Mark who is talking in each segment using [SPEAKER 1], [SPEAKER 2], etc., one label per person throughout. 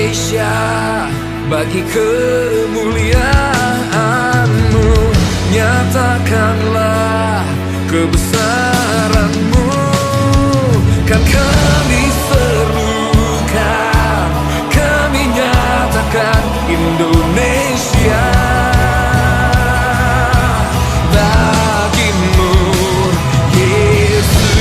[SPEAKER 1] Indonesia bagi kemuliaan-Mu. Nyatakanlah kebesaran-Mu, kan kami serukan, kami nyatakan Indonesia bagi-Mu, Yesus.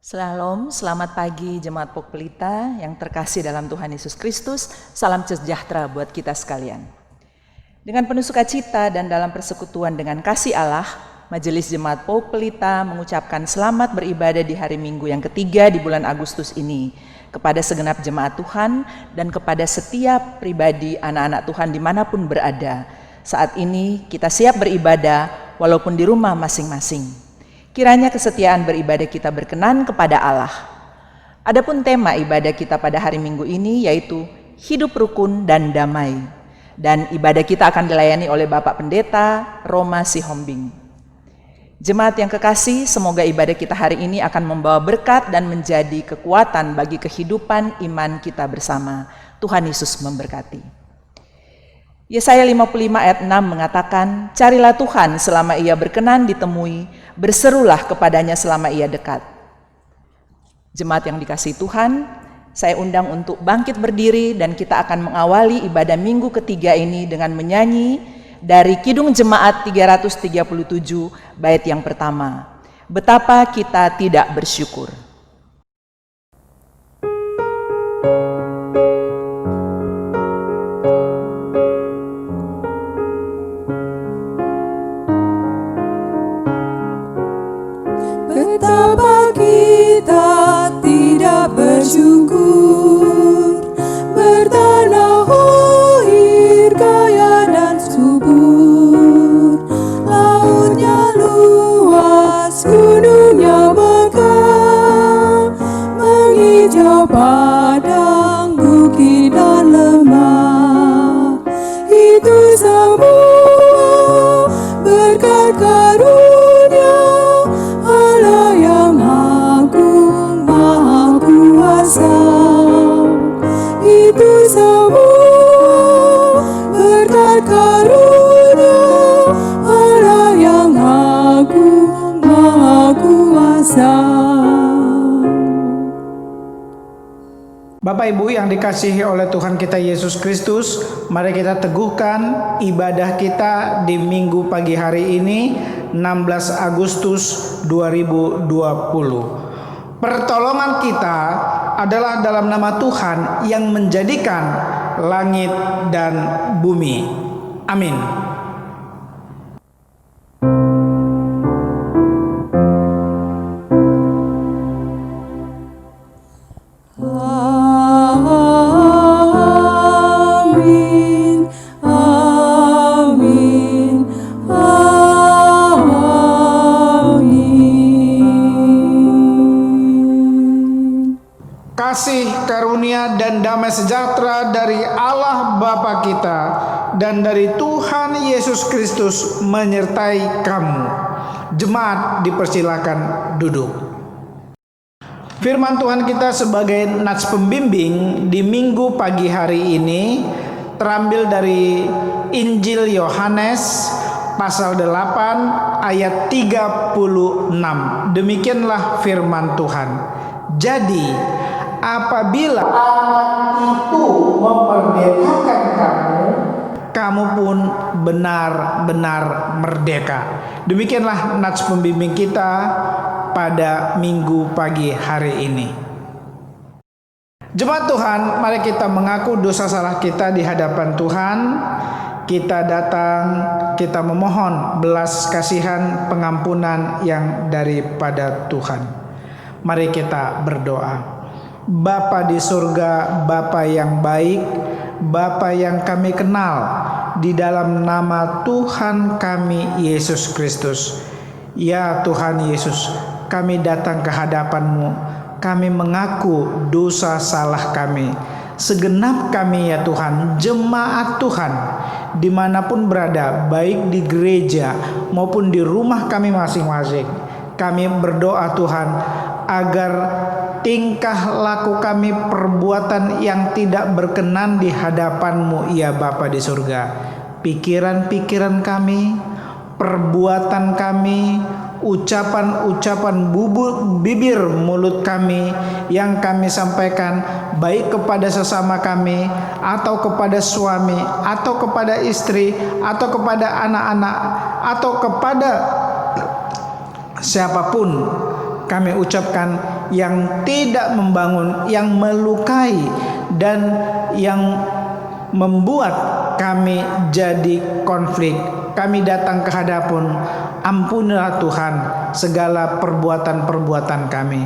[SPEAKER 2] Shalom, selamat pagi Jemaat Pok Pelita yang terkasih dalam Tuhan Yesus Kristus. Salam sejahtera buat kita sekalian. Dengan penuh sukacita dan dalam persekutuan dengan kasih Allah, Majelis Jemaat Pok Pelita mengucapkan selamat beribadah di hari Minggu yang ketiga di bulan Agustus ini kepada segenap jemaat Tuhan dan kepada setiap pribadi anak-anak Tuhan dimanapun berada. Saat ini kita siap beribadah walaupun di rumah masing-masing. Kiranya kesetiaan beribadah kita berkenan kepada Allah. Adapun tema ibadah kita pada hari Minggu ini yaitu hidup rukun dan damai. Dan ibadah kita akan dilayani oleh Bapak Pendeta Roma Sihombing. Jemaat yang kekasih, semoga ibadah kita hari ini akan membawa berkat dan menjadi kekuatan bagi kehidupan iman kita bersama. Tuhan Yesus memberkati. Yesaya 55 ayat 6 mengatakan, carilah Tuhan selama ia berkenan ditemui, berserulah kepadanya selama ia dekat. Jemaat yang dikasihi Tuhan, saya undang untuk bangkit berdiri dan kita akan mengawali ibadah minggu ketiga ini dengan menyanyi dari Kidung Jemaat 337 bait yang pertama. Betapa kita tidak bersyukur.
[SPEAKER 3] Betapa kita tidak bersyukur, bertanah air kaya dan subur, lautnya luas, gunungnya megah, menghijau padang, bukit dan lemah. Itu semua berkat karunia Allah yang agung, maha kuasa. Itu semua berkat karunia Allah yang agung, maha kuasa.
[SPEAKER 4] Bapak Ibu yang dikasihi oleh Tuhan kita Yesus Kristus, mari kita teguhkan ibadah kita di Minggu pagi hari ini 16 Agustus 2020. Pertolongan kita adalah dalam nama Tuhan yang menjadikan langit dan bumi. Amin.
[SPEAKER 3] Amin, amin, amin.
[SPEAKER 4] Kasih, karunia, dan damai sejahtera dari Allah Bapa kita dan dari Tuhan Yesus Kristus menyertai kamu. Jemaat dipersilakan duduk. Firman Tuhan kita sebagai nats pembimbing di Minggu pagi hari ini terambil dari Injil Yohanes pasal 8 ayat 36. Demikianlah firman Tuhan. Jadi apabila anak itu memerdekakan kamu, kamu pun benar-benar merdeka. Demikianlah nats pembimbing kita pada Minggu pagi hari ini. Jemaat Tuhan, mari kita mengaku dosa salah kita di hadapan Tuhan. Kita datang, kita memohon belas kasihan pengampunan yang daripada Tuhan. Mari kita berdoa. Bapa di surga, Bapa yang baik, Bapa yang kami kenal, di dalam nama Tuhan kami Yesus Kristus. Ya Tuhan Yesus, kami datang ke hadapan-Mu, kami mengaku dosa salah kami. Segenap kami ya Tuhan, jemaat Tuhan, dimanapun berada, baik di gereja maupun di rumah kami masing-masing, Kami berdoa Tuhan agar tingkah laku kami, perbuatan yang tidak berkenan di hadapan-Mu ya Bapa di surga, pikiran-pikiran kami, perbuatan kami, ucapan-ucapan bibir mulut kami yang kami sampaikan, baik kepada sesama kami, atau kepada suami, atau kepada istri, atau kepada anak-anak, atau kepada siapapun, kami ucapkan yang tidak membangun, yang melukai, dan yang membuat kami jadi konflik. Kami datang ke hadapan, ampunilah Tuhan segala perbuatan-perbuatan kami.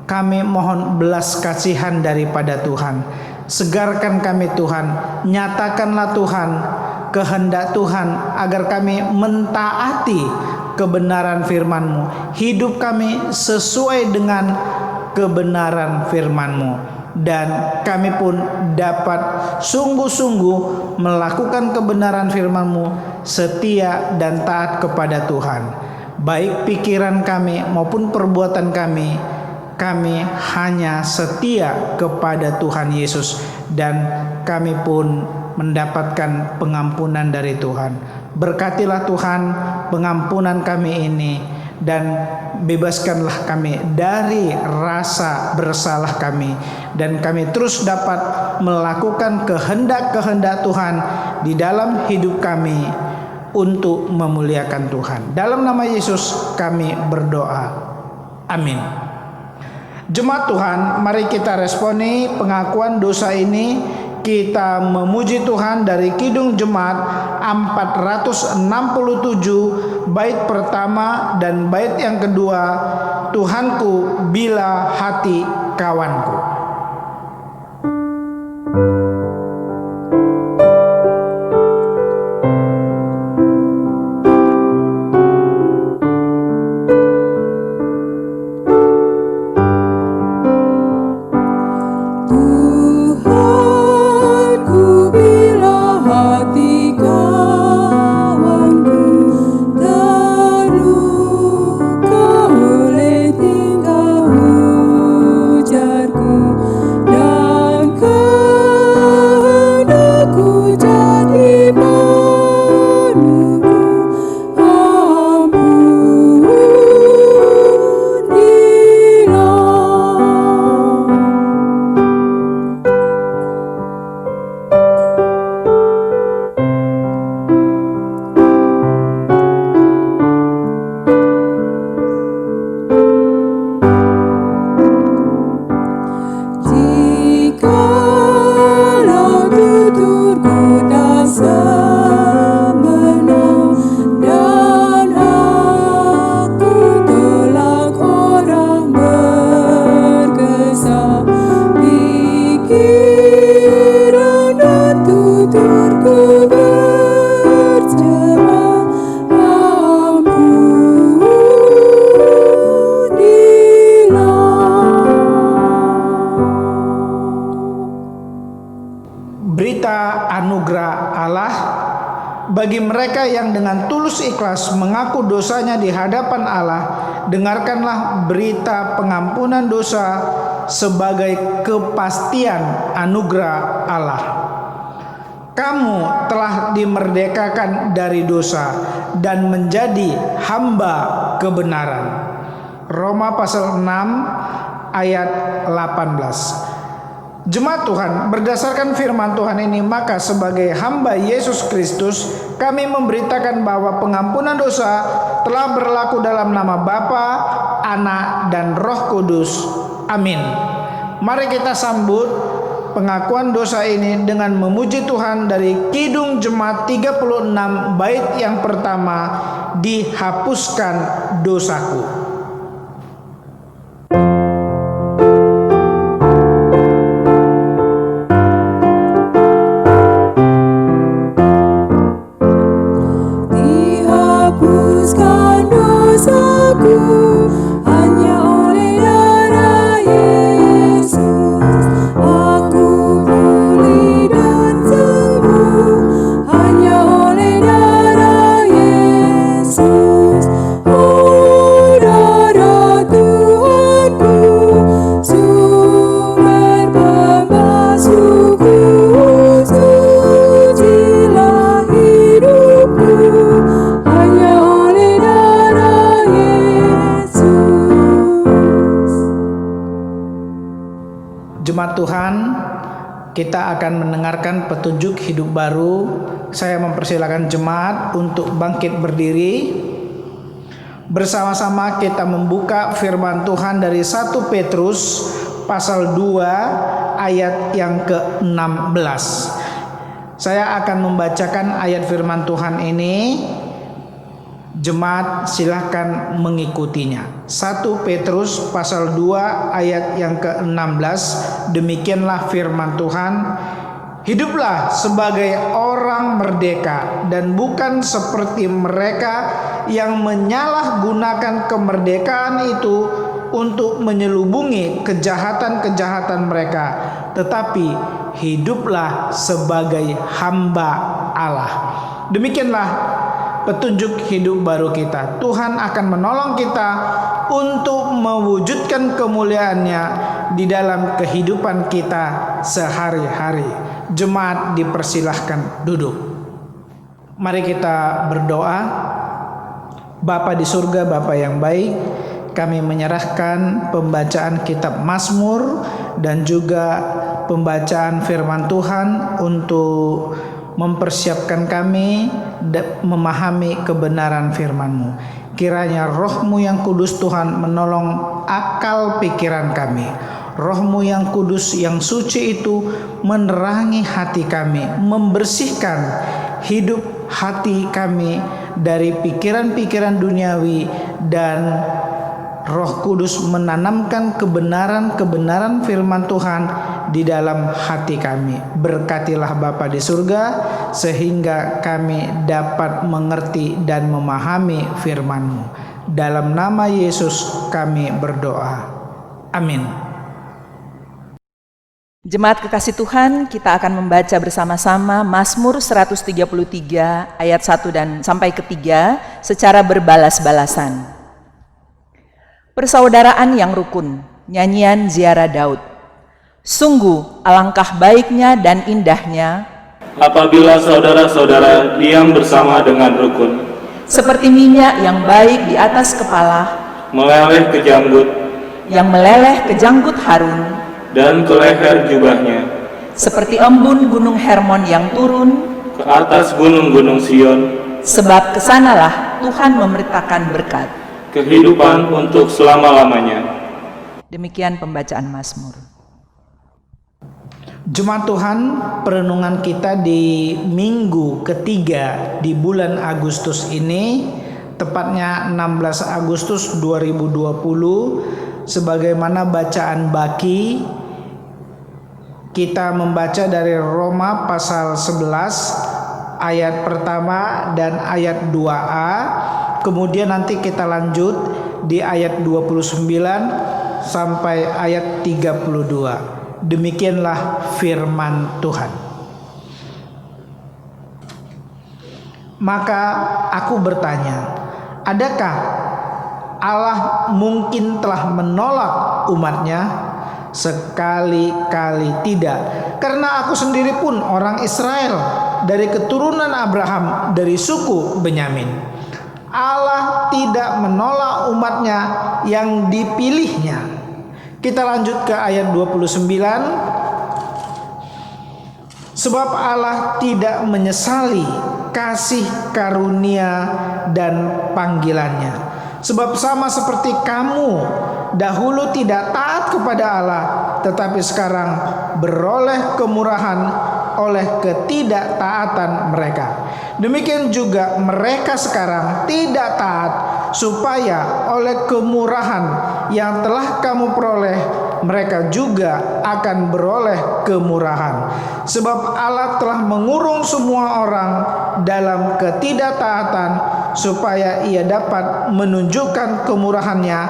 [SPEAKER 4] Kami mohon belas kasihan daripada Tuhan. Segarkan kami Tuhan, nyatakanlah Tuhan kehendak Tuhan agar kami mentaati kebenaran firman-Mu. Hidup kami sesuai dengan kebenaran firman-Mu. Dan kami pun dapat sungguh-sungguh melakukan kebenaran firman-Mu, setia dan taat kepada Tuhan. Baik pikiran kami maupun perbuatan kami hanya setia kepada Tuhan Yesus. Dan kami pun mendapatkan pengampunan dari Tuhan. Berkatilah Tuhan pengampunan kami ini, dan bebaskanlah kami dari rasa bersalah kami, dan kami terus dapat melakukan kehendak-kehendak Tuhan di dalam hidup kami untuk memuliakan Tuhan. Dalam nama Yesus kami berdoa. Amin. Jemaat Tuhan, mari kita responi pengakuan dosa ini. Kita memuji Tuhan dari Kidung Jemaat 467 bait pertama dan bait yang kedua, Tuhanku bila hati kawanku. Berita anugerah Allah bagi mereka yang dengan tulus ikhlas mengaku dosanya di hadapan Allah. Dengarkanlah berita pengampunan dosa sebagai kepastian anugerah Allah. Kamu telah dimerdekakan dari dosa dan menjadi hamba kebenaran. Roma pasal 6 ayat 18. Jemaat Tuhan, berdasarkan firman Tuhan ini, maka sebagai hamba Yesus Kristus, kami memberitakan bahwa pengampunan dosa telah berlaku dalam nama Bapa, Anak, dan Roh Kudus. Amin. Mari kita sambut pengakuan dosa ini dengan memuji Tuhan dari Kidung Jemaat 36 bait yang pertama, dihapuskan dosaku.
[SPEAKER 3] Oh
[SPEAKER 4] Tuhan, kita akan mendengarkan petunjuk hidup baru. Saya mempersilakan jemaat untuk bangkit berdiri. Bersama-sama kita membuka firman Tuhan dari 1 Petrus pasal 2 ayat yang ke-16. Saya akan membacakan ayat firman Tuhan ini. Jemaat silahkan mengikutinya. 1 Petrus pasal 2 ayat yang ke-16. Demikianlah firman Tuhan. Hiduplah sebagai orang merdeka dan bukan seperti mereka yang menyalahgunakan kemerdekaan itu untuk menyelubungi kejahatan-kejahatan mereka, tetapi hiduplah sebagai hamba Allah. Demikianlah petunjuk hidup baru kita. Tuhan akan menolong kita untuk mewujudkan kemuliaan-Nya di dalam kehidupan kita sehari-hari. Jemaat dipersilahkan duduk. Mari kita berdoa. Bapa di surga, Bapa yang baik, kami menyerahkan pembacaan kitab Mazmur dan juga pembacaan firman Tuhan untuk mempersiapkan kami memahami kebenaran firman-Mu. Kiranya Roh-Mu yang kudus Tuhan menolong akal pikiran kami. Roh-Mu yang kudus yang suci itu menerangi hati kami, membersihkan hidup hati kami dari pikiran-pikiran duniawi, dan Roh Kudus menanamkan kebenaran-kebenaran firman Tuhan di dalam hati kami. Berkatilah Bapa di surga sehingga kami dapat mengerti dan memahami firman-Mu. Dalam nama Yesus kami berdoa. Amin.
[SPEAKER 2] Jemaat kekasih Tuhan, kita akan membaca bersama-sama Mazmur 133 ayat 1 dan sampai ke 3 secara berbalas-balasan. Persaudaraan yang rukun, nyanyian ziarah Daud. Sungguh alangkah baiknya dan indahnya
[SPEAKER 5] apabila saudara-saudara diam bersama dengan rukun,
[SPEAKER 2] seperti minyak yang baik di atas kepala,
[SPEAKER 5] meleleh ke janggut
[SPEAKER 2] yang meleleh ke janggut Harun,
[SPEAKER 5] dan ke leher jubahnya,
[SPEAKER 2] seperti embun gunung Hermon yang turun
[SPEAKER 5] ke atas gunung-gunung Sion,
[SPEAKER 2] sebab kesanalah Tuhan memerintahkan berkat.
[SPEAKER 5] kehidupan untuk selama-lamanya.
[SPEAKER 2] Demikian pembacaan Mazmur.
[SPEAKER 4] Jemaat Tuhan, perenungan kita di minggu ketiga di bulan Agustus ini, tepatnya 16 Agustus 2020, sebagaimana bacaan baki, kita membaca dari Roma pasal 11 ayat pertama dan ayat 2a. Kemudian nanti kita lanjut di ayat 29 sampai ayat 32. Demikianlah firman Tuhan. Maka aku bertanya, adakah Allah mungkin telah menolak umatnya? Sekali-kali tidak. Karena aku sendiri pun orang Israel, dari keturunan Abraham, dari suku Benyamin. Allah tidak menolak umatnya yang dipilihnya. Kita lanjut ke ayat 29. Sebab Allah tidak menyesali kasih karunia dan panggilannya. Sebab sama seperti kamu dahulu tidak taat kepada Allah, tetapi sekarang beroleh kemurahan oleh ketidaktaatan mereka. Demikian juga mereka sekarang tidak taat, supaya oleh kemurahan yang telah kamu peroleh, mereka juga akan beroleh kemurahan. Sebab Allah telah mengurung semua orang dalam ketidaktaatan, supaya Ia dapat menunjukkan kemurahan-Nya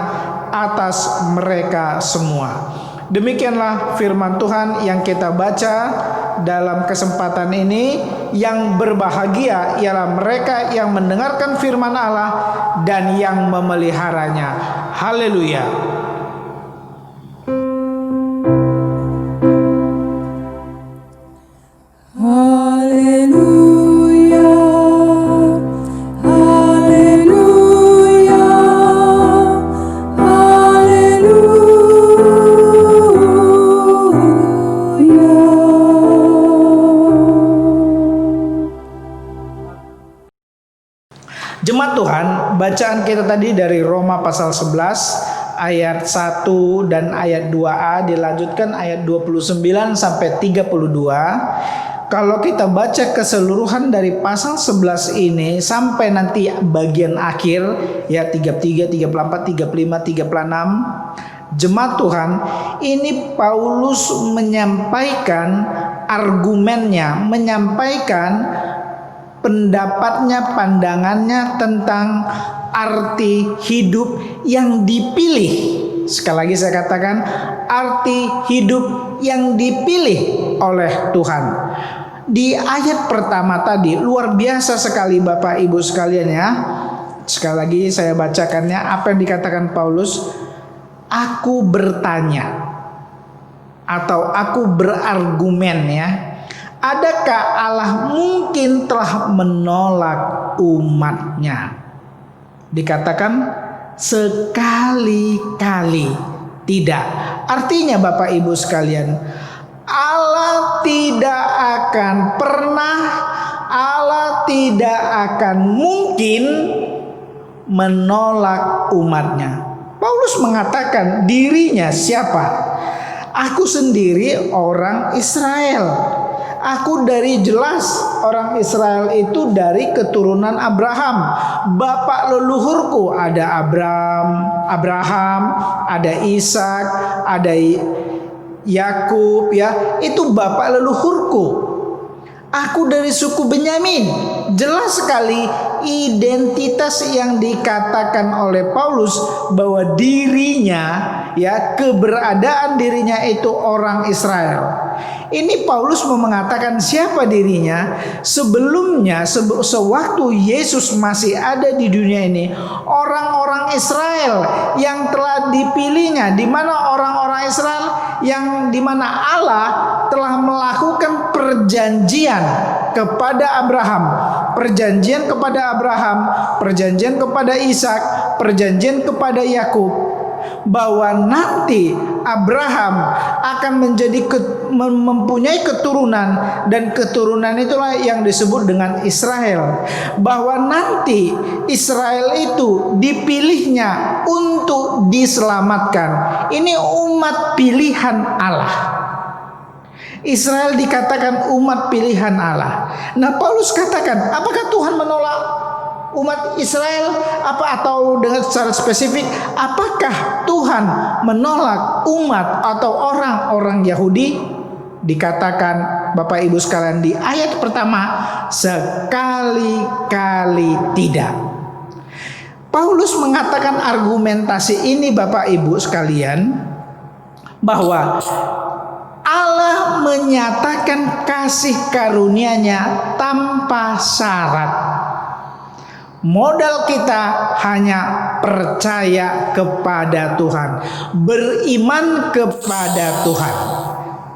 [SPEAKER 4] atas mereka semua. Demikianlah firman Tuhan yang kita baca dalam kesempatan ini. Yang berbahagia ialah mereka yang mendengarkan firman Allah dan yang memeliharanya. Haleluya.
[SPEAKER 3] Haleluya, haleluya, haleluya.
[SPEAKER 4] kita tadi dari Roma pasal 11 ayat 1 dan ayat 2a, dilanjutkan ayat 29 sampai 32. Kalau kita baca keseluruhan dari pasal 11 ini sampai nanti bagian akhir ya 33, 34, 35, 36, jemaat Tuhan, ini Paulus menyampaikan argumennya, menyampaikan pendapatnya, pandangannya tentang arti hidup yang dipilih. Sekali lagi saya katakan, arti hidup yang dipilih oleh Tuhan. Di ayat pertama tadi luar biasa sekali Bapak Ibu sekalian ya. Sekali lagi saya bacakannya, apa yang dikatakan Paulus. Aku bertanya atau aku berargumen ya. Adakah Allah mungkin telah menolak umatnya? Dikatakan sekali-kali tidak. Artinya Bapak Ibu sekalian, Allah tidak akan pernah, Allah tidak akan mungkin menolak umatnya. Paulus mengatakan dirinya siapa? Aku sendiri orang Israel. Aku dari jelas orang Israel itu dari keturunan Abraham. Bapak leluhurku ada Abraham, ada Ishak, ada Yakub ya. Itu bapak leluhurku. Aku dari suku Benyamin. Jelas sekali identitas yang dikatakan oleh Paulus bahwa dirinya ya, keberadaan dirinya itu orang Israel. Ini Paulus mau mengatakan siapa dirinya. Sebelumnya sewaktu Yesus masih ada di dunia ini, orang-orang Israel yang telah dipilihnya, di mana orang-orang Israel yang di mana Allah telah melakukan perjanjian kepada Abraham, perjanjian kepada Abraham, perjanjian kepada Ishak, perjanjian kepada Yakub, bahwa nanti Abraham akan mempunyai keturunan, dan keturunan itulah yang disebut dengan Israel. Bahwa nanti Israel itu dipilihnya untuk diselamatkan. Ini umat pilihan Allah. Israel dikatakan umat pilihan Allah. Nah, Paulus katakan, apakah Tuhan menolak umat Israel? Atau dengan secara spesifik, apakah Tuhan menolak umat atau orang-orang Yahudi? Dikatakan Bapak Ibu sekalian di ayat pertama, sekali-kali tidak. Paulus mengatakan argumentasi ini Bapak Ibu sekalian, bahwa Allah menyatakan kasih karunia-Nya tanpa syarat. Modal kita hanya percaya kepada Tuhan, beriman kepada Tuhan.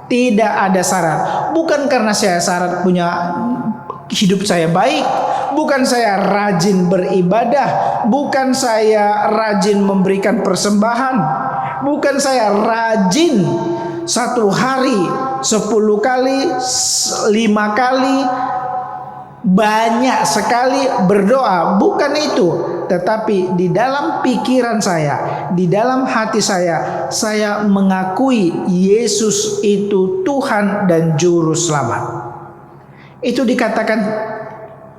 [SPEAKER 4] Tidak ada syarat. Bukan karena saya syarat punya hidup saya baik, bukan saya rajin beribadah, bukan saya rajin memberikan persembahan, bukan saya rajin 1 hari 10 kali, 5 kali, banyak sekali berdoa. Bukan itu. Tetapi di dalam pikiran saya, di dalam hati saya mengakui Yesus itu Tuhan dan Juru Selamat. Itu dikatakan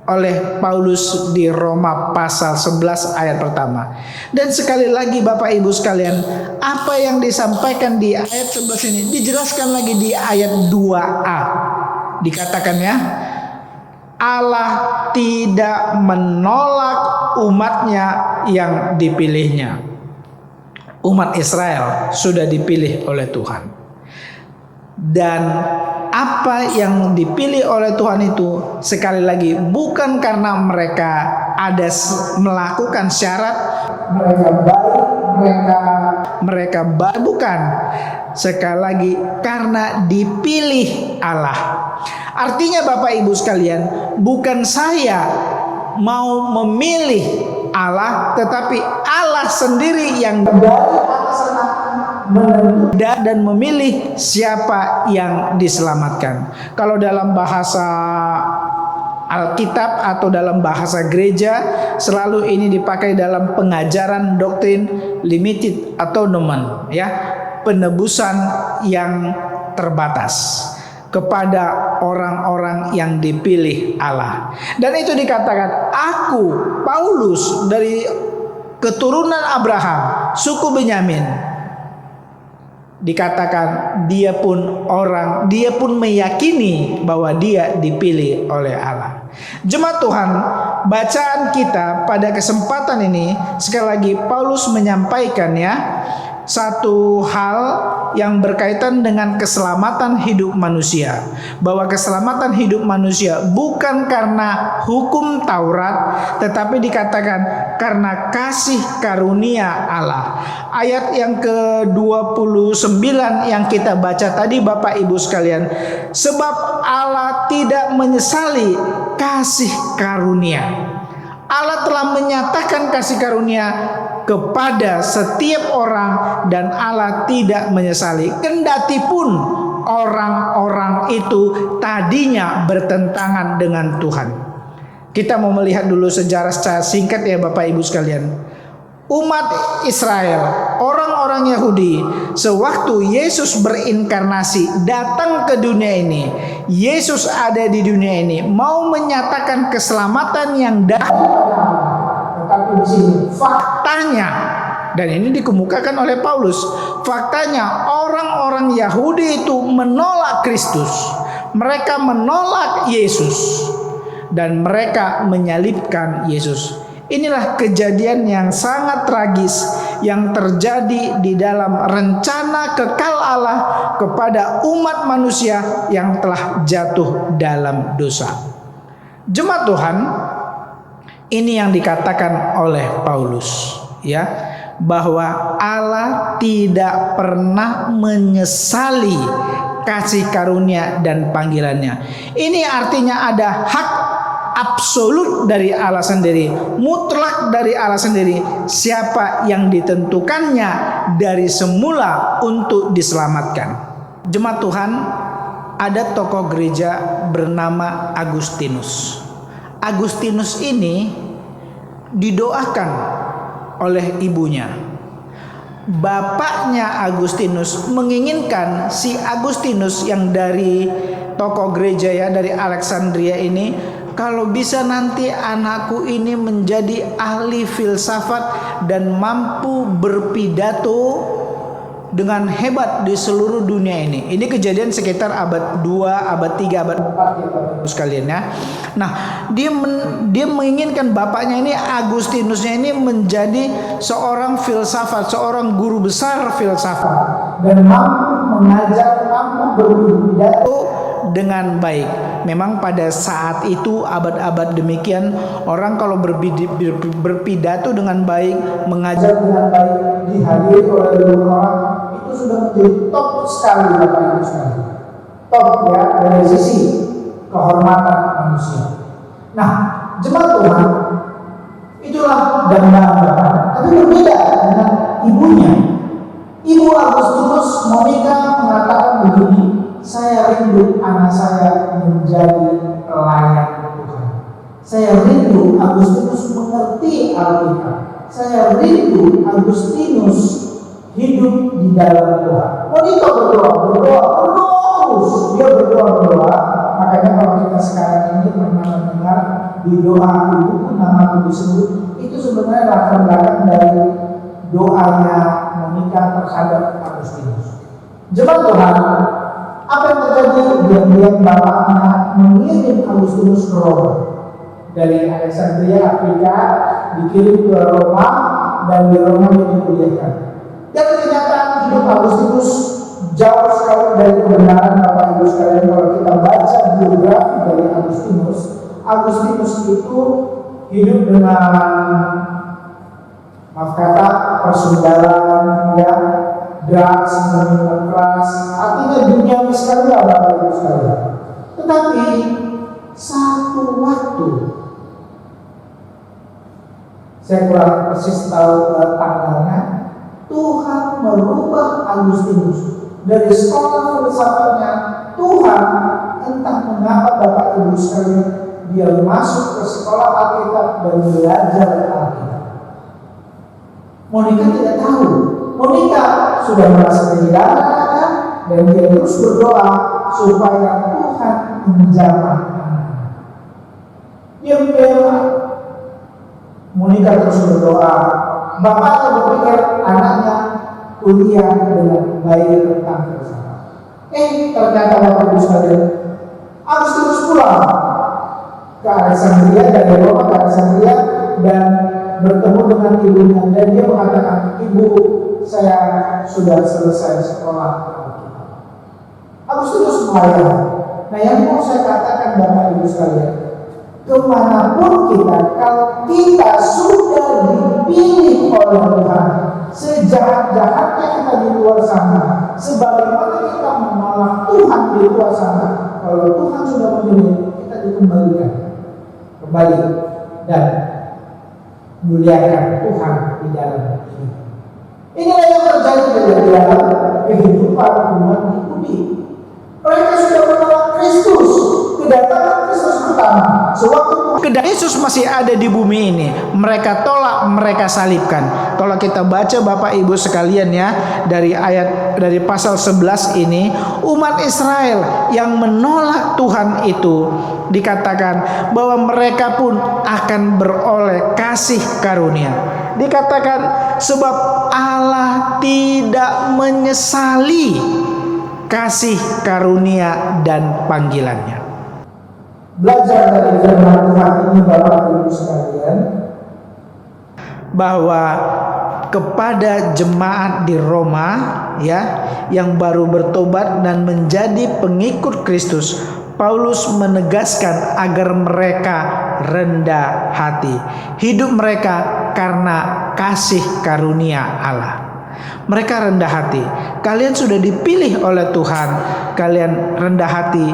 [SPEAKER 4] oleh Paulus di Roma pasal 11 ayat pertama. Dan sekali lagi Bapak Ibu sekalian, apa yang disampaikan di ayat 11 ini dijelaskan lagi di ayat 2a. Dikatakan ya, Allah tidak menolak umatnya yang dipilihnya. Umat Israel sudah dipilih oleh Tuhan. Dan apa yang dipilih oleh Tuhan itu sekali lagi bukan karena mereka ada melakukan syarat, mereka baik, mereka baik, bukan. Sekali lagi karena dipilih Allah. Artinya Bapak Ibu sekalian, bukan saya mau memilih Allah, tetapi Allah sendiri yang dari atas sana dan memilih siapa yang diselamatkan. Kalau dalam bahasa Alkitab atau dalam bahasa gereja selalu ini dipakai dalam pengajaran doktrin limited atonement, ya, penebusan yang terbatas kepada orang-orang yang dipilih Allah. Dan itu dikatakan, aku Paulus dari keturunan Abraham, suku Benyamin. Dikatakan dia pun meyakini bahwa dia dipilih oleh Allah. Jemaat Tuhan, bacaan kita pada kesempatan ini sekali lagi Paulus menyampaikan, ya, satu hal yang berkaitan dengan keselamatan hidup manusia, bahwa keselamatan hidup manusia bukan karena hukum Taurat, tetapi dikatakan karena kasih karunia Allah. Ayat yang ke-29 yang kita baca tadi, Bapak Ibu sekalian, sebab Allah tidak menyesali kasih karunia. Allah telah menyatakan kasih karunia kepada setiap orang dan Allah tidak menyesali. Kendati pun orang-orang itu tadinya bertentangan dengan Tuhan. Kita mau melihat dulu sejarah secara singkat, ya Bapak Ibu sekalian. Umat Israel, orang-orang Yahudi, sewaktu Yesus berinkarnasi datang ke dunia ini, Yesus ada di dunia ini mau menyatakan keselamatan yang tetapi di sini faktanya, dan ini dikemukakan oleh Paulus, faktanya orang-orang Yahudi itu menolak Kristus, mereka menolak Yesus dan mereka menyalibkan Yesus. Inilah kejadian yang sangat tragis yang terjadi di dalam rencana kekal Allah kepada umat manusia yang telah jatuh dalam dosa. Jemaat Tuhan, ini yang dikatakan oleh Paulus, ya, bahwa Allah tidak pernah menyesali kasih karunia dan panggilannya. Ini artinya ada hak absolut dari Allah sendiri, mutlak dari Allah sendiri, siapa yang ditentukannya dari semula untuk diselamatkan. Jemaat Tuhan, ada tokoh gereja bernama Agustinus. Agustinus ini didoakan oleh ibunya. Bapaknya Agustinus menginginkan si Agustinus yang dari tokoh gereja, ya, dari Alexandria ini, kalau bisa nanti anakku ini menjadi ahli filsafat dan mampu berpidato dengan hebat di seluruh dunia ini. Ini kejadian sekitar abad 2, abad 3, abad 4 sekalian, ya. Nah, dia menginginkan bapaknya ini, Agustinusnya ini, menjadi seorang filsafat, seorang guru besar filsafat dan mampu mengajar, mampu berpidato dengan baik. Memang pada saat itu, abad-abad demikian, orang kalau berpidato dengan baik, mengajar dengan baik, dihadiri oleh ribuan orang, itu sudah menjadi top sekali, Bapak Ibu sekalian. Top, ya, dari sisi kehormatan manusia. Nah, jemaat Tuhan, itulah dambaan Bapak. Tapi berbeda dengan ibunya. Ibu Agustinus, Monica, mengatakan begini, saya rindu anak saya menjadi pelayan Tuhan. Saya rindu Agustinus mengerti Alkitab. Saya rindu Agustinus hidup di dalam Tuhan. Monica berdoa terus. Dia berdoa. Makanya kalau kita sekarang ini pernah mendengar di doa itu nama disebut, itu sebenarnya latar belakang dari doanya Monica terhadap Agustinus. Jemaat Tuhan, apa yang terjadi? Diam-diam bapaknya mengirim Agustinus ke Roma. Dari Alexandria, Afrika, dikirim ke Roma, dan di Roma dia dikuliahkan. Dan kenyataan hidup Agustinus jauh sekali dari kebenaran, Bapak Ibu sekalian. Kalau kita baca biografi dari Agustinus, Agustinus itu hidup dengan, maaf kata, persudaran, ya, drugs, minuman keras, artinya duniawi sekali, Bapak Ibu sekalian. Tetapi satu waktu, saya kurang persis tahu tanggalnya, Tuhan merubah Agustinus dari sekolah filsafatnya. Tuhan entah mengapa, Bapak Ibu sekalian, dia masuk ke sekolah Alkitab dan belajar Alkitab. Monica tidak tahu. Monica sudah merasa kehilangan dan dia terus berdoa supaya Tuhan menjamah. Diam-diam Monica terus berdoa. Bapaknya berpikir anaknya kuliah dengan baik tentang filsafat. Ternyata Bapak Ibu sekalian harus terus pulang ke Alexandria, dari Roma ke Alexandria, dan bertemu dengan ibunya, dan dia mengatakan, "Ibu, saya sudah selesai sekolah." Harus terus melayani. Nah, yang mau saya katakan Bapak Ibu sekalian, kemanapun kita, kalau kita sudah dipilih oleh Tuhan, sejahat-jahatnya kita di luar sana, sebagaimana kita menolak Tuhan di luar sana, kalau Tuhan sudah memilih, kita dikembalikan kembali dan muliakan Tuhan di dalam hidup. Inilah yang terjadi di dalam kehidupan umat Yahudi. Mereka sudah menolak Kristus, kedatangan Kristus pertama. Sewaktu Yesus masih ada di bumi ini, mereka tolak, mereka salibkan. Kalau kita baca Bapak Ibu sekalian ya, dari pasal 11 ini, umat Israel yang menolak Tuhan itu dikatakan bahwa mereka pun akan beroleh kasih karunia. Dikatakan sebab Allah tidak menyesali kasih karunia dan panggilannya. Belajar dari firman Tuhan ini Bapak Ibu sekalian, bahwa kepada jemaat di Roma ya yang baru bertobat dan menjadi pengikut Kristus, Paulus menegaskan agar mereka rendah hati. Hidup mereka karena kasih karunia Allah. Mereka rendah hati. Kalian sudah dipilih oleh Tuhan. Kalian rendah hati,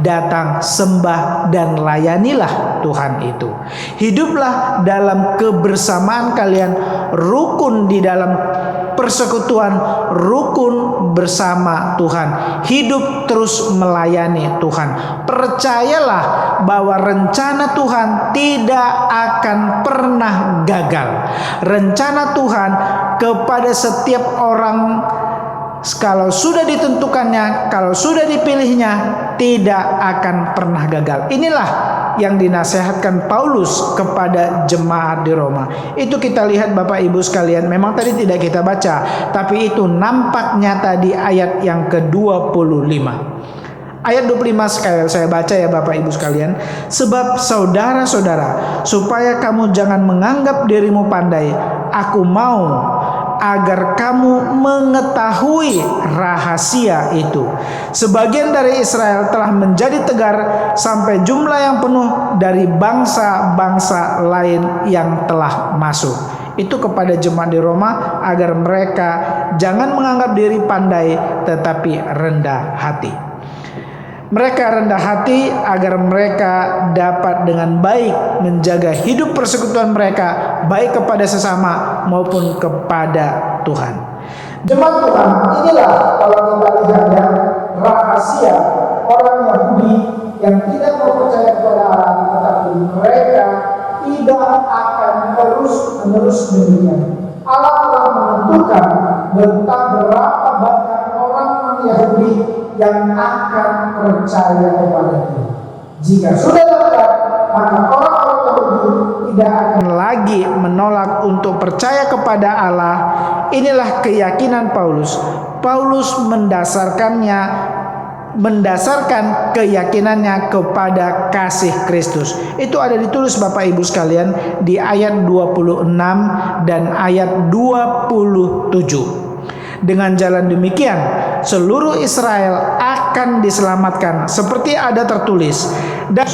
[SPEAKER 4] datang sembah dan layanilah Tuhan itu. Hiduplah dalam kebersamaan kalian, rukun di dalam persekutuan, rukun bersama Tuhan. Hidup terus melayani Tuhan. Percayalah bahwa rencana Tuhan tidak akan pernah gagal. Rencana Tuhan kepada setiap orang, kalau sudah ditentukannya, kalau sudah dipilihnya, tidak akan pernah gagal. Inilah yang dinasihatkan Paulus kepada jemaat di Roma. Itu kita lihat Bapak Ibu sekalian, memang tadi tidak kita baca, tapi itu nampak nyata di ayat yang ke-25. Ayat 25 sekali saya baca ya Bapak Ibu sekalian. Sebab saudara-saudara, supaya kamu jangan menganggap dirimu pandai, aku mau agar kamu mengetahui rahasia itu. Sebagian dari Israel telah menjadi tegar sampai jumlah yang penuh dari bangsa-bangsa lain yang telah masuk. Itu kepada jemaat di Roma agar mereka jangan menganggap diri pandai tetapi rendah hati. Mereka rendah hati agar mereka dapat dengan baik menjaga hidup persekutuan mereka, baik kepada sesama maupun kepada Tuhan. Jemaat Tuhan, inilah kalau kita lihat ya, rahasia orang Yahudi yang tidak mau percaya kepada Allah, tetapi mereka tidak akan terus-menerus demikian. Allah telah menentukan tentang berapa banyak orang Yahudi yang akan percaya kepada Dia. Jika sudah tepat, maka orang-orang Yahudi tidak akan lagi menolak untuk percaya kepada Allah. Inilah keyakinan Paulus. Paulus mendasarkan keyakinannya kepada kasih Kristus. Itu ada ditulis Bapak Ibu sekalian di ayat 26 dan ayat 27. Dengan jalan demikian, seluruh Israel akan diselamatkan, seperti ada tertulis, dan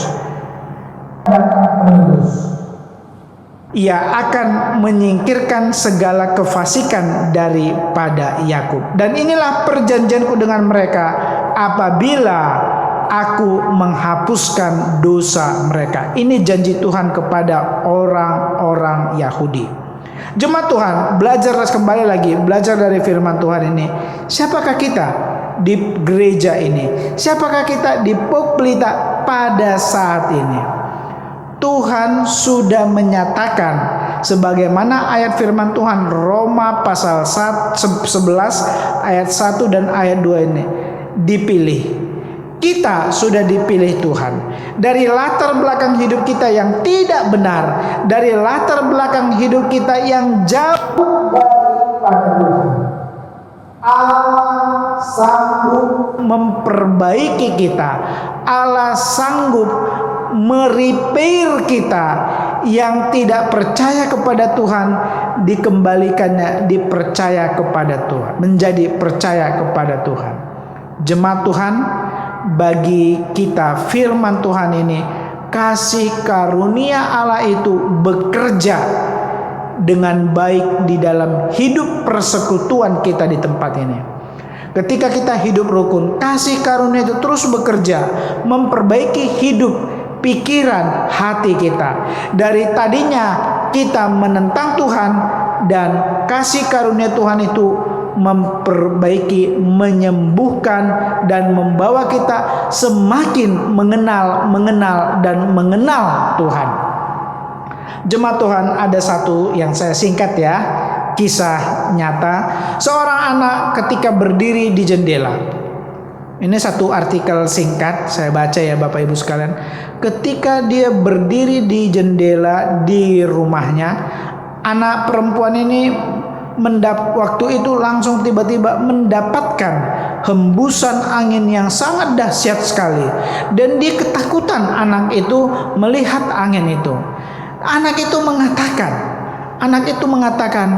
[SPEAKER 4] ia akan menyingkirkan segala kefasikan daripada Yakub. Dan inilah perjanjianku dengan mereka apabila aku menghapuskan dosa mereka. Ini janji Tuhan kepada orang-orang Yahudi. Jemaat Tuhan, belajar kembali lagi, belajar dari firman Tuhan ini. Siapakah kita di gereja ini? Siapakah kita di Pok Pelita pada saat ini? Tuhan sudah menyatakan sebagaimana ayat firman Tuhan Roma pasal 11 ayat 1 dan ayat 2 ini, dipilih. Kita sudah dipilih Tuhan. Dari latar belakang hidup kita yang tidak benar, dari latar belakang hidup kita yang jauh daripada Tuhan, Allah sanggup memperbaiki kita. Allah sanggup merepair kita yang tidak percaya kepada Tuhan, dikembalikannya dipercaya kepada Tuhan, menjadi percaya kepada Tuhan. Jemaat Tuhan, bagi kita firman Tuhan ini, kasih karunia Allah itu bekerja dengan baik di dalam hidup persekutuan kita di tempat ini. Ketika kita hidup rukun, kasih karunia itu terus bekerja memperbaiki hidup, pikiran, hati kita. Dari tadinya kita menentang Tuhan, dan kasih karunia Tuhan itu memperbaiki, menyembuhkan, dan membawa kita semakin mengenal dan mengenal Tuhan. Jemaat Tuhan, ada satu yang saya singkat ya, kisah nyata. Seorang anak ketika berdiri di jendela. Ini satu artikel singkat, saya baca ya Bapak Ibu sekalian. Ketika dia berdiri di jendela di rumahnya, anak perempuan ini waktu itu langsung tiba-tiba mendapatkan hembusan angin yang sangat dahsyat sekali. Dan dia ketakutan, anak itu melihat angin itu. Anak itu mengatakan,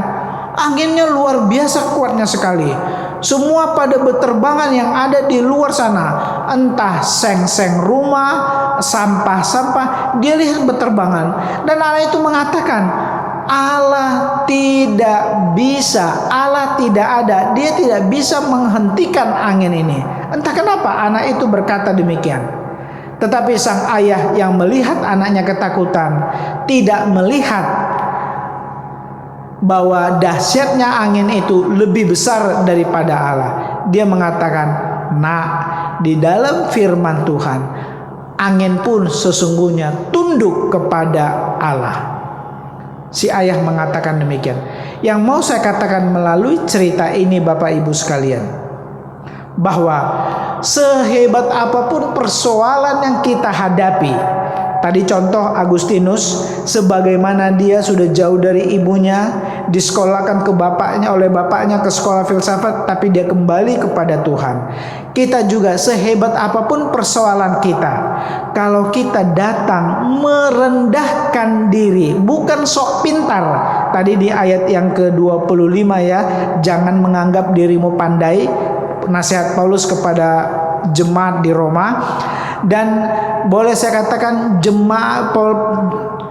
[SPEAKER 4] anginnya luar biasa kuatnya sekali. Semua pada beterbangan yang ada di luar sana, entah seng-seng rumah, sampah-sampah, dia lihat beterbangan. Dan anak itu mengatakan, Allah tidak bisa, Allah tidak ada, dia tidak bisa menghentikan angin ini. Entah kenapa anak itu berkata demikian. Tetapi sang ayah yang melihat anaknya ketakutan, tidak melihat bahwa dahsyatnya angin itu lebih besar daripada Allah. Dia mengatakan, "Nak, di dalam firman Tuhan, angin pun sesungguhnya tunduk kepada Allah." Si ayah mengatakan demikian. Yang mau saya katakan melalui cerita ini Bapak Ibu sekalian, bahwa sehebat apapun persoalan yang kita hadapi, tadi contoh Agustinus, sebagaimana dia sudah jauh dari ibunya, disekolahkan oleh bapaknya ke sekolah filsafat, tapi dia kembali kepada Tuhan. Kita juga sehebat apapun persoalan kita, kalau kita datang merendahkan diri, bukan sok pintar. Tadi di ayat yang ke-25 ya, jangan menganggap dirimu pandai, nasihat Paulus kepada jemaat di Roma. Dan boleh saya katakan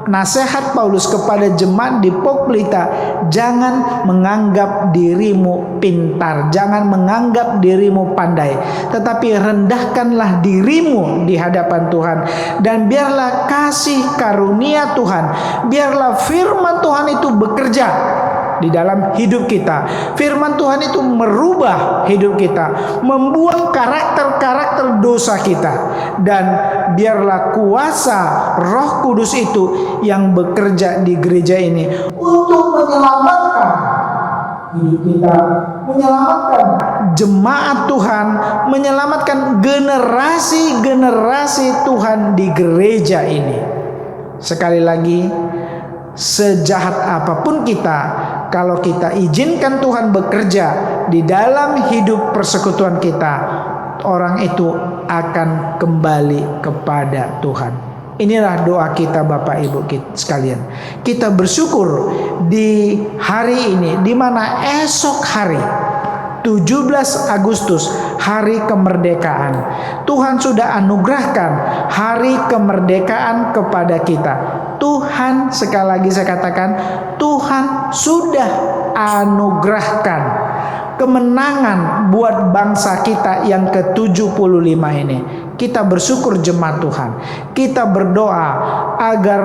[SPEAKER 4] nasihat Paulus kepada jemaat di Pok-Pelita, jangan menganggap dirimu pintar, jangan menganggap dirimu pandai, tetapi rendahkanlah dirimu di hadapan Tuhan. Dan biarlah kasih karunia Tuhan, biarlah firman Tuhan itu bekerja di dalam hidup kita. Firman Tuhan itu merubah hidup kita, membuang karakter-karakter dosa kita, dan biarlah kuasa Roh Kudus itu yang bekerja di gereja ini untuk menyelamatkan hidup kita, menyelamatkan jemaat Tuhan, menyelamatkan generasi-generasi Tuhan di gereja ini. Sekali lagi, sejahat apapun kita, kalau kita izinkan Tuhan bekerja di dalam hidup persekutuan kita, orang itu akan kembali kepada Tuhan. Inilah doa kita Bapak Ibu sekalian. Kita bersyukur di hari ini, di mana esok hari 17 Agustus, hari kemerdekaan, Tuhan sudah anugerahkan hari kemerdekaan kepada kita. Tuhan, sekali lagi saya katakan, Tuhan sudah anugerahkan kemenangan buat bangsa kita yang ke-75 ini. Kita bersyukur jemaat Tuhan. Kita berdoa agar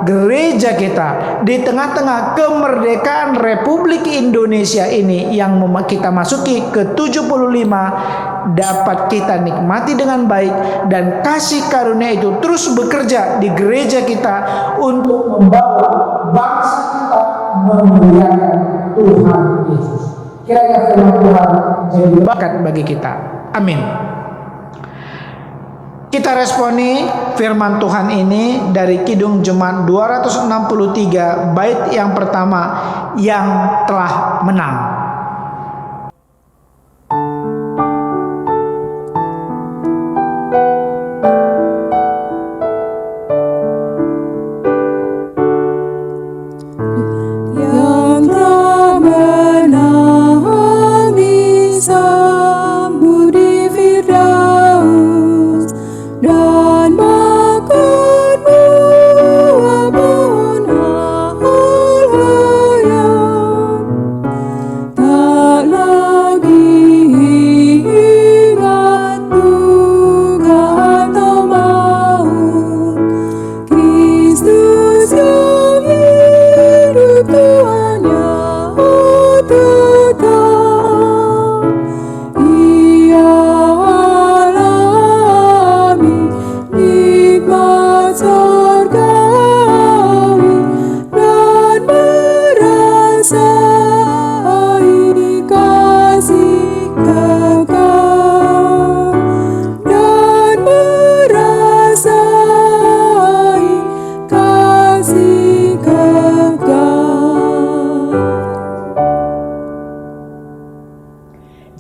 [SPEAKER 4] gereja kita di tengah-tengah kemerdekaan Republik Indonesia ini yang kita masuki ke 75 dapat kita nikmati dengan baik, dan kasih karunia itu terus bekerja di gereja kita untuk membawa bangsa kita memuliakan Tuhan Yesus. Kiranya firman Tuhan jadi berkat bagi kita. Amin. Kita responi firman Tuhan ini dari Kidung Jemaat 263 bait yang pertama, yang telah menang.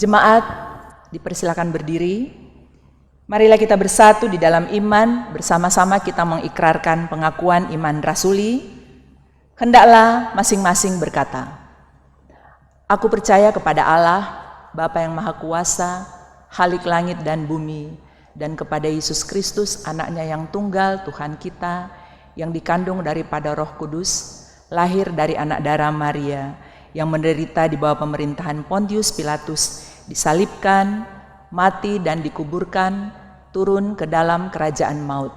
[SPEAKER 2] Jemaat, dipersilakan berdiri. Marilah kita bersatu di dalam iman, bersama-sama kita mengikrarkan pengakuan iman rasuli. Hendaklah masing-masing berkata, aku percaya kepada Allah, Bapa yang Maha Kuasa, Khalik langit dan bumi, dan kepada Yesus Kristus, anaknya yang tunggal, Tuhan kita, yang dikandung daripada Roh Kudus, lahir dari anak darah Maria, yang menderita di bawah pemerintahan Pontius Pilatus, disalibkan, mati dan dikuburkan, turun ke dalam kerajaan maut.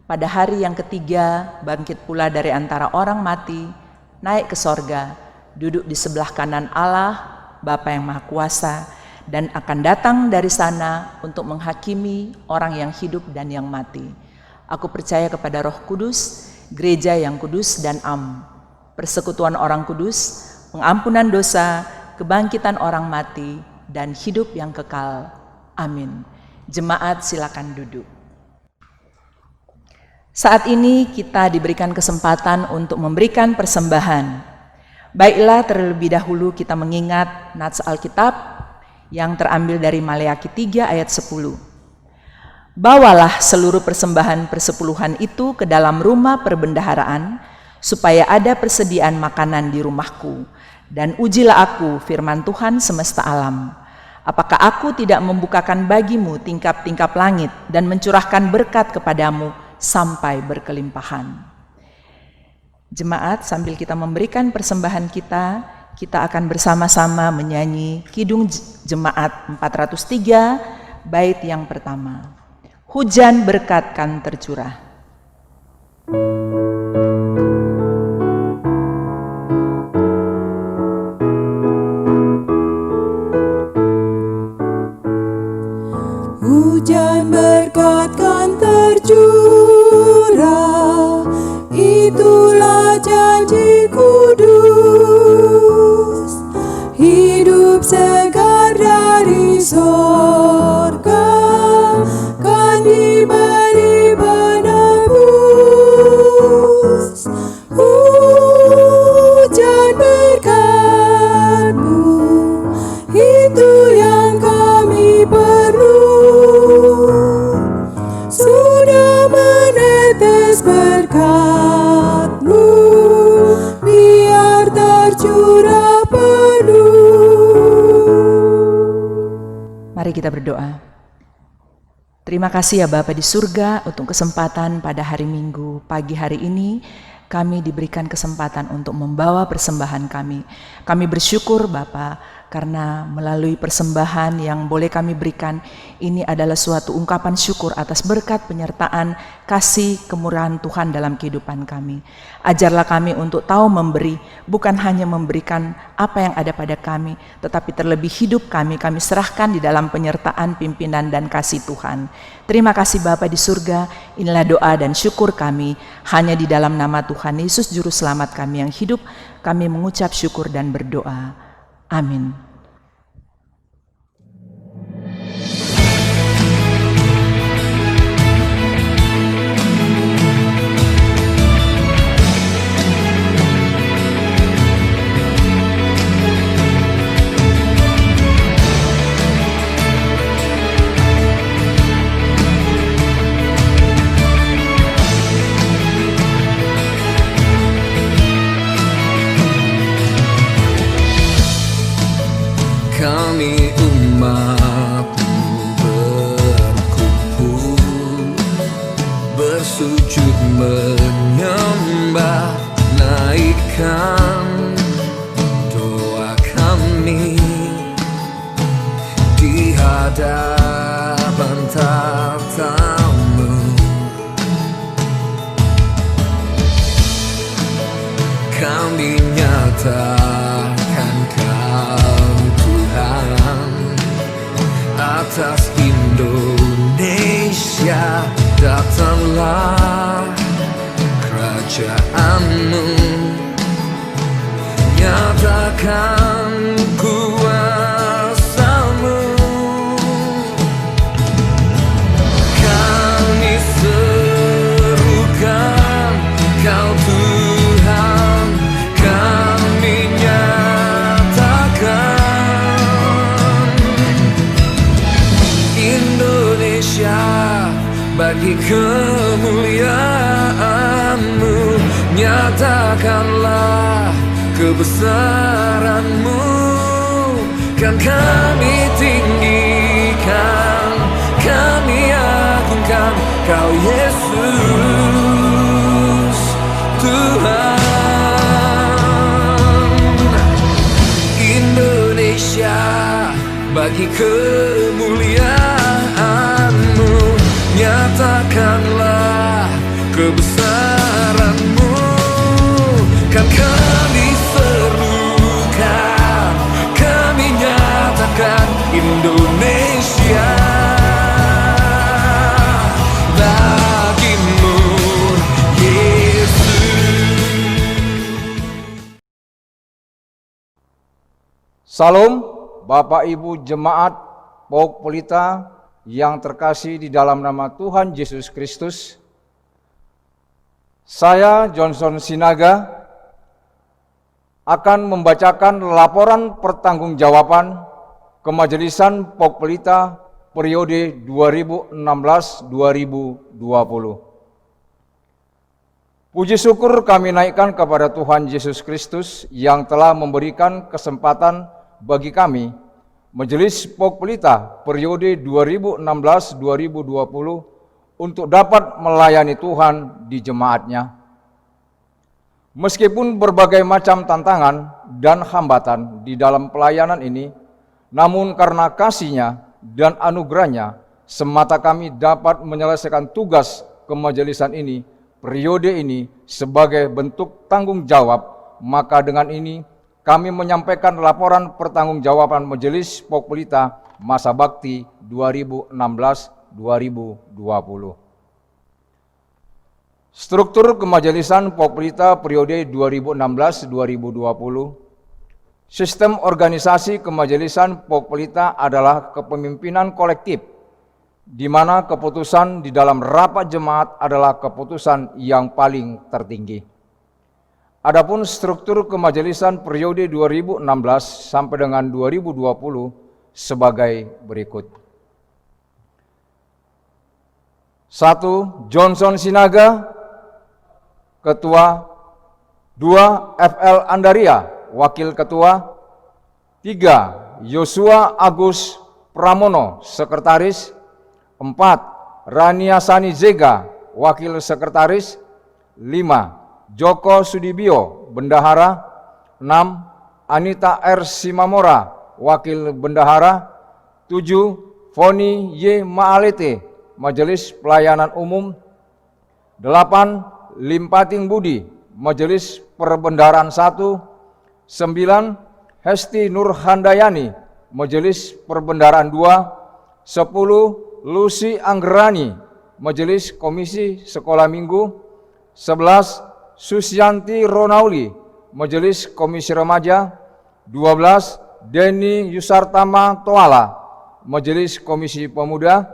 [SPEAKER 2] Pada hari yang ketiga, bangkit pula dari antara orang mati, naik ke sorga, duduk di sebelah kanan Allah, Bapa yang Maha Kuasa, dan akan datang dari sana untuk menghakimi orang yang hidup dan yang mati. Aku percaya kepada Roh Kudus, gereja yang kudus dan am, persekutuan orang kudus, pengampunan dosa, kebangkitan orang mati, dan hidup yang kekal. Amin. Jemaat silakan duduk. Saat ini kita diberikan kesempatan untuk memberikan persembahan. Baiklah, terlebih dahulu kita mengingat nats Alkitab yang terambil dari Maleakhi 3 ayat 10. Bawalah seluruh persembahan persepuluhan itu ke dalam rumah perbendaharaan, supaya ada persediaan makanan di rumahku. Dan ujilah aku, firman Tuhan semesta alam. Apakah aku tidak membukakan bagimu tingkap-tingkap langit dan mencurahkan berkat kepadamu sampai berkelimpahan. Jemaat, sambil kita memberikan persembahan kita akan bersama-sama menyanyi Kidung Jemaat 403, bait yang pertama. Hujan berkat kan tercurah.
[SPEAKER 3] Hujan berkat kan tercurah, itulah janji kudus. Hidup segar dari sorga kan diberi penebus. Hujan berkat-Mu, itu yang kami perlu. Sudah menetes berkat-Mu, biar tercurah penuh.
[SPEAKER 2] Mari kita berdoa. Terima kasih ya Bapa di surga untuk kesempatan pada hari Minggu pagi hari ini. Kami diberikan kesempatan untuk membawa persembahan kami. Kami bersyukur Bapa karena melalui persembahan yang boleh kami berikan, ini adalah suatu ungkapan syukur atas berkat penyertaan, kasih, kemurahan Tuhan dalam kehidupan kami. Ajarlah kami untuk tahu memberi, bukan hanya memberikan apa yang ada pada kami, tetapi terlebih hidup kami serahkan di dalam penyertaan, pimpinan, dan kasih Tuhan. Terima kasih Bapa di surga, inilah doa dan syukur kami, hanya di dalam nama Tuhan Yesus Juru Selamat kami yang hidup, kami mengucap syukur dan berdoa. Amin.
[SPEAKER 1] Kami umat-Mu berkumpul, bersujud menyembah, naikkan doa kami di hadapan tahta-Mu. Kami nyatakan Kau atas Indonesia, datanglah kerajaan-Mu, nyatakan kuasa-Mu. Kami serukan Kau Tuhan, kami nyatakan bagi kemuliaan-Mu, nyatakanlah kebesaran-Mu, kan kami tinggikan, kami agungkan Kau Yesus Tuhan. Indonesia bagi kemuliaan-Mu, nyatakanlah kebesaran-Mu, kan kami serukan, kami nyatakan Indonesia bagi-Mu, Yesus.
[SPEAKER 6] Salam Bapak Ibu Jemaat Pok Pelita yang terkasih di dalam nama Tuhan Yesus Kristus. Saya Johnson Sinaga akan membacakan laporan pertanggungjawaban Kemajelisan Pok Pelita periode 2016-2020. Puji syukur kami naikkan kepada Tuhan Yesus Kristus yang telah memberikan kesempatan bagi kami Majelis Pok Pelita periode 2016-2020 untuk dapat melayani Tuhan di jemaatnya. Meskipun berbagai macam tantangan dan hambatan di dalam pelayanan ini, namun karena kasih-Nya dan anugerah-Nya, semata kami dapat menyelesaikan tugas kemajelisan ini, periode ini sebagai bentuk tanggung jawab. Maka dengan ini kami menyampaikan laporan pertanggungjawaban Majelis Pok Pelita masa bakti 2016-2020. Struktur Kemajelisan Pok Pelita periode 2016-2020. Sistem organisasi Kemajelisan Pok Pelita adalah kepemimpinan kolektif, di mana keputusan di dalam rapat jemaat adalah keputusan yang paling tertinggi. Adapun struktur Kemajelisan periode 2016 sampai dengan 2020 sebagai berikut. 1. Johnson Sinaga, Ketua. 2. FL Andaria, Wakil Ketua. 3. Yosua Agus Pramono, Sekretaris. 4. Rania Sani Zega, Wakil Sekretaris. 5. Joko Sudibyo, Bendahara. 6. Anita R. Simamora, Wakil Bendahara. 7. Foni Y. Maalete, Majelis Pelayanan Umum. 8. Limpating Budi, Majelis Perbendaharaan 1. 9. Hesti Nurhandayani, Majelis Perbendaharaan 2. 10. Lucy Anggerani, Majelis Komisi Sekolah Minggu. 11. Susyanti Ronauli, Majelis Komisi Remaja. 12. Denny Yusartama Toala, Majelis Komisi Pemuda.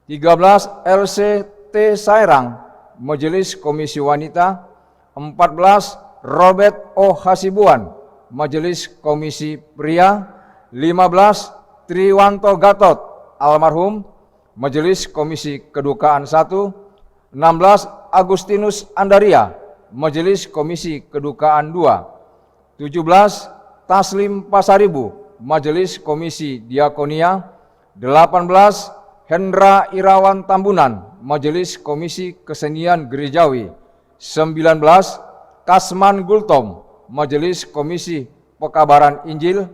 [SPEAKER 6] 13. LCT Sairang, Majelis Komisi Wanita. 14. Robert O. Hasibuan, Majelis Komisi Pria. 15. Triwanto Gatot almarhum, Majelis Komisi Kedukaan 1. 16. Agustinus Andaria, Majelis Komisi Kedukaan 2. 17. Taslim Pasaribu, Majelis Komisi Diakonia. 18. Hendra Irawan Tambunan, Majelis Komisi Kesenian Gerejawi. 19. Kasman Gultom, Majelis Komisi Pekabaran Injil.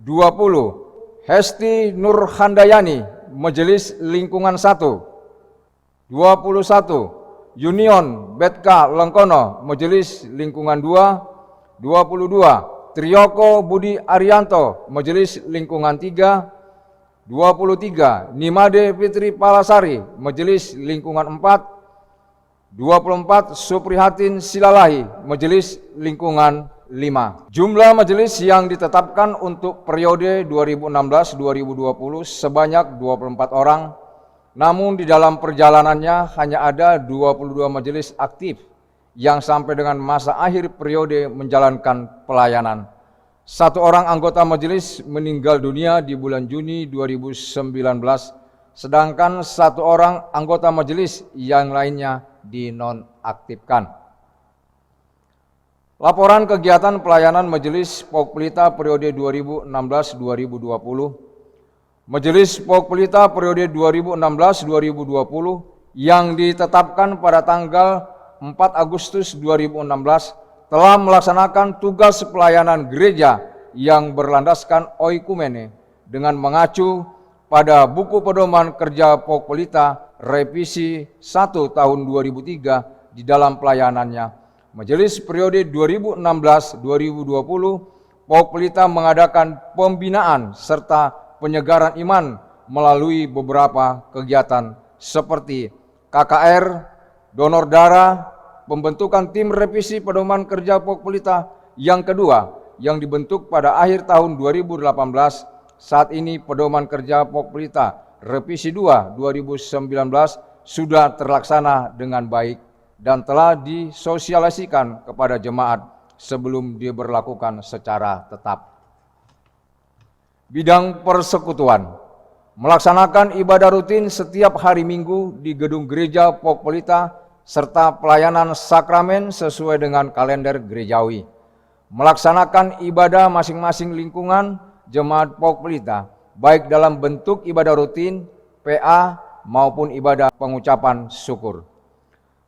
[SPEAKER 6] 20. Hesti Nurhandayani, Majelis Lingkungan 1. 21. Union Betka Lengkono, Majelis Lingkungan 2. 22. Trioko Budi Arianto, Majelis Lingkungan 3. 23. Nimade Fitri Palasari, Majelis Lingkungan 4. 24. Suprihatin Silalahi, Majelis Lingkungan 5. Jumlah majelis yang ditetapkan untuk periode 2016-2020 sebanyak 24 orang, namun di dalam perjalanannya hanya ada 22 majelis aktif yang sampai dengan masa akhir periode menjalankan pelayanan. 1 orang anggota majelis meninggal dunia di bulan Juni 2019, sedangkan 1 orang anggota majelis yang lainnya dinonaktifkan. Laporan kegiatan pelayanan Majelis POK Pelita periode 2016-2020. Majelis POK Pelita periode 2016-2020 yang ditetapkan pada tanggal 4 Agustus 2016 telah melaksanakan tugas pelayanan gereja yang berlandaskan oikumene dengan mengacu pada buku pedoman kerja POK Pelita revisi 1 tahun 2003 di dalam pelayanannya. Majelis periode 2016-2020 POK Pelita mengadakan pembinaan serta penyegaran iman melalui beberapa kegiatan seperti KKR, donor darah, pembentukan tim revisi pedoman kerja POK Pelita yang kedua yang dibentuk pada akhir tahun 2018. Saat ini pedoman kerja POK Pelita revisi 2 2019 sudah terlaksana dengan baik dan telah disosialisasikan kepada jemaat sebelum diberlakukan secara tetap. Bidang persekutuan melaksanakan ibadah rutin setiap hari Minggu di gedung gereja POK Pelita serta pelayanan sakramen sesuai dengan kalender gerejawi. Melaksanakan ibadah masing-masing lingkungan jemaat POK Pelita, baik dalam bentuk ibadah rutin, PA, maupun ibadah pengucapan syukur.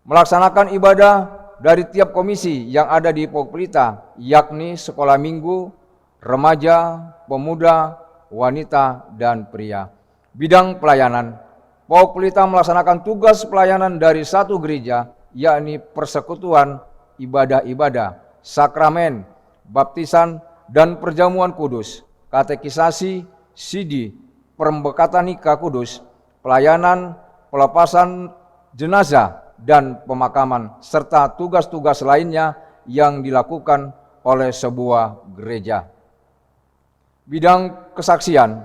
[SPEAKER 6] Melaksanakan ibadah dari tiap komisi yang ada di POK Pelita, yakni sekolah minggu, remaja, pemuda, wanita, dan pria. Bidang pelayanan, POK Pelita melaksanakan tugas pelayanan dari 1 gereja, yakni persekutuan, ibadah-ibadah, sakramen, baptisan, dan perjamuan kudus, katekisasi, sidi, perembekatan nikah kudus, pelayanan, pelepasan jenazah, dan pemakaman, serta tugas-tugas lainnya yang dilakukan oleh sebuah gereja. Bidang kesaksian,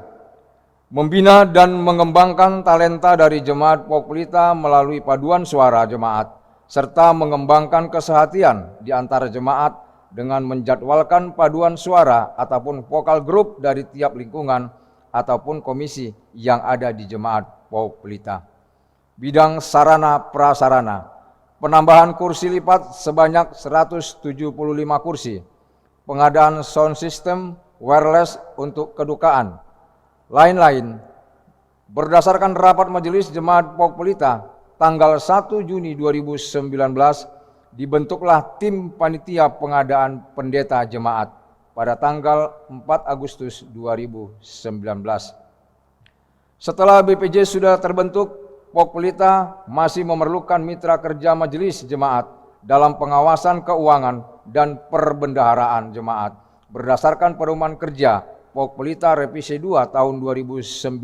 [SPEAKER 6] membina dan mengembangkan talenta dari jemaat POK Pelita melalui paduan suara jemaat, serta mengembangkan kesehatian di antara jemaat dengan menjadwalkan paduan suara ataupun vokal grup dari tiap lingkungan ataupun komisi yang ada di jemaat POK Pelita. Bidang sarana prasarana, penambahan kursi lipat sebanyak 175 kursi, pengadaan sound system wireless untuk kedukaan, lain-lain. Berdasarkan rapat majelis jemaat POK Pelita tanggal 1 Juni 2019, dibentuklah tim panitia pengadaan pendeta jemaat pada tanggal 4 Agustus 2019. Setelah BPJ sudah terbentuk, POK Pelita masih memerlukan mitra kerja majelis jemaat dalam pengawasan keuangan dan perbendaharaan jemaat. Berdasarkan pedoman kerja POK Pelita Revisi 2 tahun 2019,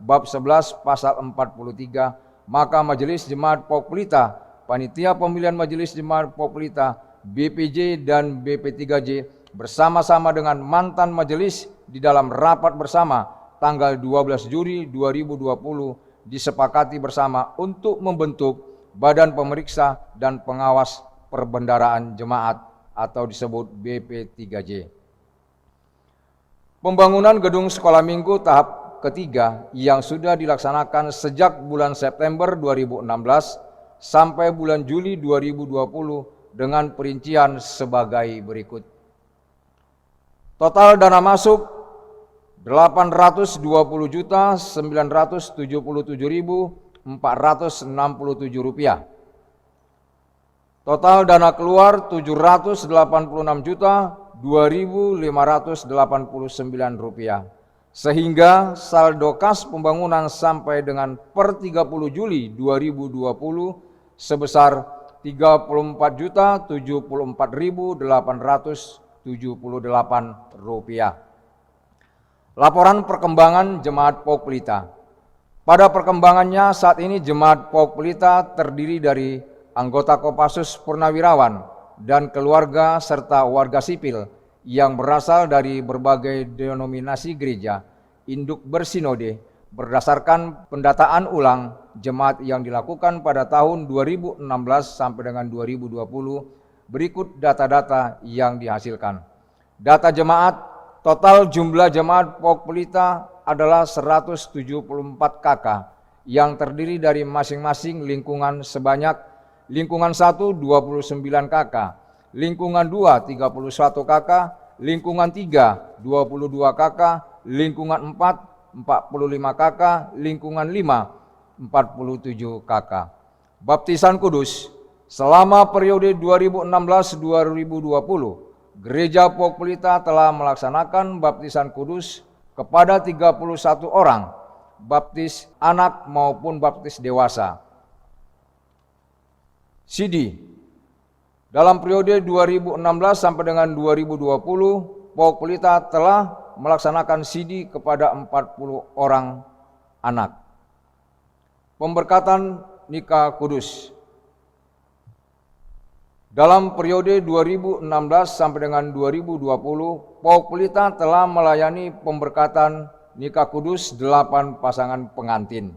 [SPEAKER 6] bab 11 pasal 43, maka majelis jemaat POK Pelita, panitia pemilihan majelis jemaat POK Pelita, BPJ dan BP3J bersama-sama dengan mantan majelis di dalam rapat bersama tanggal 12 Juli 2020 disepakati bersama untuk membentuk Badan Pemeriksa dan Pengawas Perbendaharaan Jemaat atau disebut BP3J. Pembangunan gedung sekolah minggu tahap ketiga yang sudah dilaksanakan sejak bulan September 2016 sampai bulan Juli 2020 dengan perincian sebagai berikut. Total dana masuk Rp802.977.467. Total dana keluar Rp786.2.589. Sehingga saldo kas pembangunan sampai dengan per 30 Juli 2020 sebesar Rp344.074.878. Laporan perkembangan Jemaat POK Pelita. Pada perkembangannya saat ini Jemaat POK Pelita terdiri dari anggota Kopassus Purnawirawan dan keluarga serta warga sipil yang berasal dari berbagai denominasi gereja, induk bersinode, berdasarkan pendataan ulang jemaat yang dilakukan pada tahun 2016 sampai dengan 2020, berikut data-data yang dihasilkan. Data jemaat. Total jumlah jemaat POK Pelita adalah 174 KK yang terdiri dari masing-masing lingkungan sebanyak lingkungan 1 29 KK, lingkungan 2 31 KK, lingkungan 3 22 KK, lingkungan 4 45 KK, lingkungan 5 47 KK. Baptisan Kudus. Selama periode 2016-2020, Gereja POK Pelita telah melaksanakan baptisan kudus kepada 31 orang, baptis anak maupun baptis dewasa. Sidi. Dalam periode 2016 sampai dengan 2020, POK Pelita telah melaksanakan sidi kepada 40 orang anak. Pemberkatan nikah kudus. Dalam periode 2016 sampai dengan 2020, POK Pelita telah melayani pemberkatan nikah kudus 8 pasangan pengantin.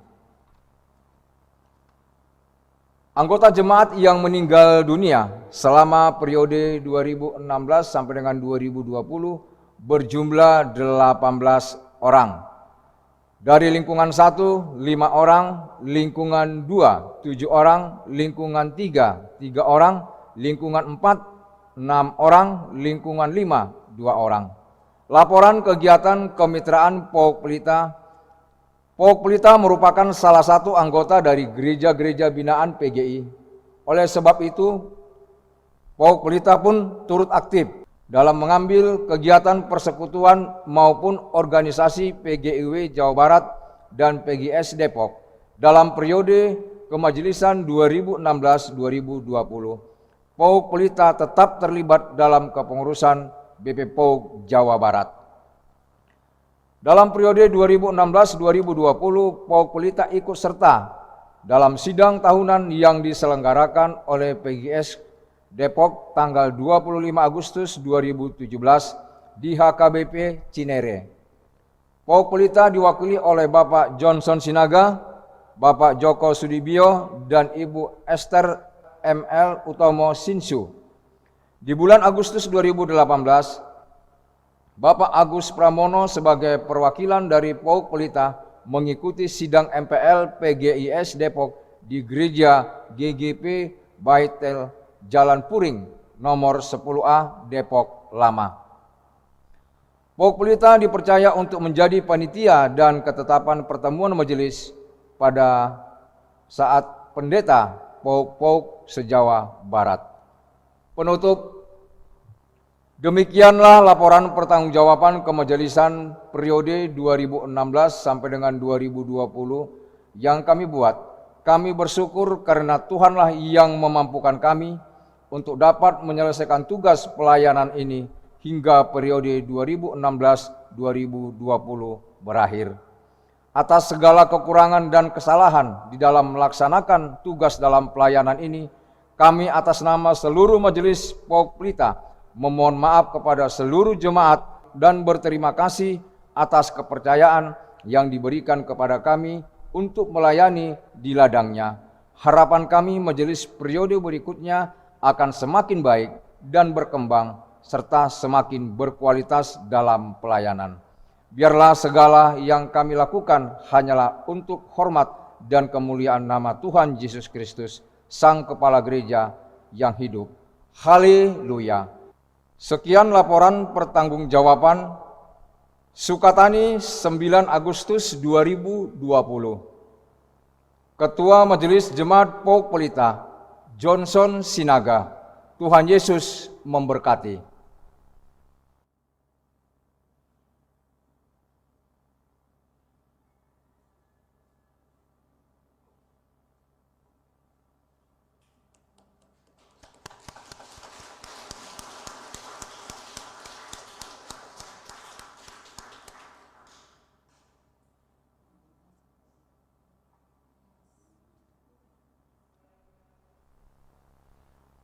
[SPEAKER 6] Anggota jemaat yang meninggal dunia selama periode 2016 sampai dengan 2020 berjumlah 18 orang. Dari lingkungan 1, 5 orang, lingkungan 2, 7 orang, lingkungan 3, 3 orang, lingkungan 4, 6 orang, lingkungan 5, 2 orang. Laporan kegiatan kemitraan POK Pelita. POK Pelita merupakan salah satu anggota dari gereja-gereja binaan PGI. Oleh sebab itu, POK Pelita pun turut aktif dalam mengambil kegiatan persekutuan maupun organisasi PGIW Jawa Barat dan PGS Depok dalam periode kemajelisan 2016-2020. POK Pelita tetap terlibat dalam kepengurusan BP POK Jawa Barat. Dalam periode 2016-2020, POK Pelita ikut serta dalam sidang tahunan yang diselenggarakan oleh PGS Depok tanggal 25 Agustus 2017 di HKBP Cinere. POK Pelita diwakili oleh Bapak Johnson Sinaga, Bapak Joko Sudibyo, dan Ibu Esther ML Utomo Sinsu. Di bulan Agustus 2018, Bapak Agus Pramono sebagai perwakilan dari POK Pelita mengikuti sidang MPL PGIS Depok di Gereja GGP Baitel Jalan Puring nomor 10A Depok Lama. POK Pelita dipercaya untuk menjadi panitia dan ketetapan pertemuan majelis pada saat pendeta POK-POK se-Jawa Barat. Penutup, Demikianlah laporan pertanggungjawaban kemajelisan periode 2016 sampai dengan 2020 yang kami buat. Kami bersyukur karena Tuhanlah yang memampukan kami untuk dapat menyelesaikan tugas pelayanan ini hingga periode 2016-2020 berakhir. Atas segala kekurangan dan kesalahan di dalam melaksanakan tugas dalam pelayanan ini, kami atas nama seluruh Majelis POG Pelita memohon maaf kepada seluruh jemaat dan berterima kasih atas kepercayaan yang diberikan kepada kami untuk melayani di ladangnya. Harapan kami majelis periode berikutnya akan semakin baik dan berkembang serta semakin berkualitas dalam pelayanan. Biarlah segala yang kami lakukan hanyalah untuk hormat dan kemuliaan nama Tuhan Yesus Kristus, Sang Kepala Gereja yang hidup. Haleluya. Sekian laporan pertanggungjawaban Sukatani 9 Agustus 2020. Ketua Majelis Jemaat POG Pelita, Johnson Sinaga. Tuhan Yesus memberkati.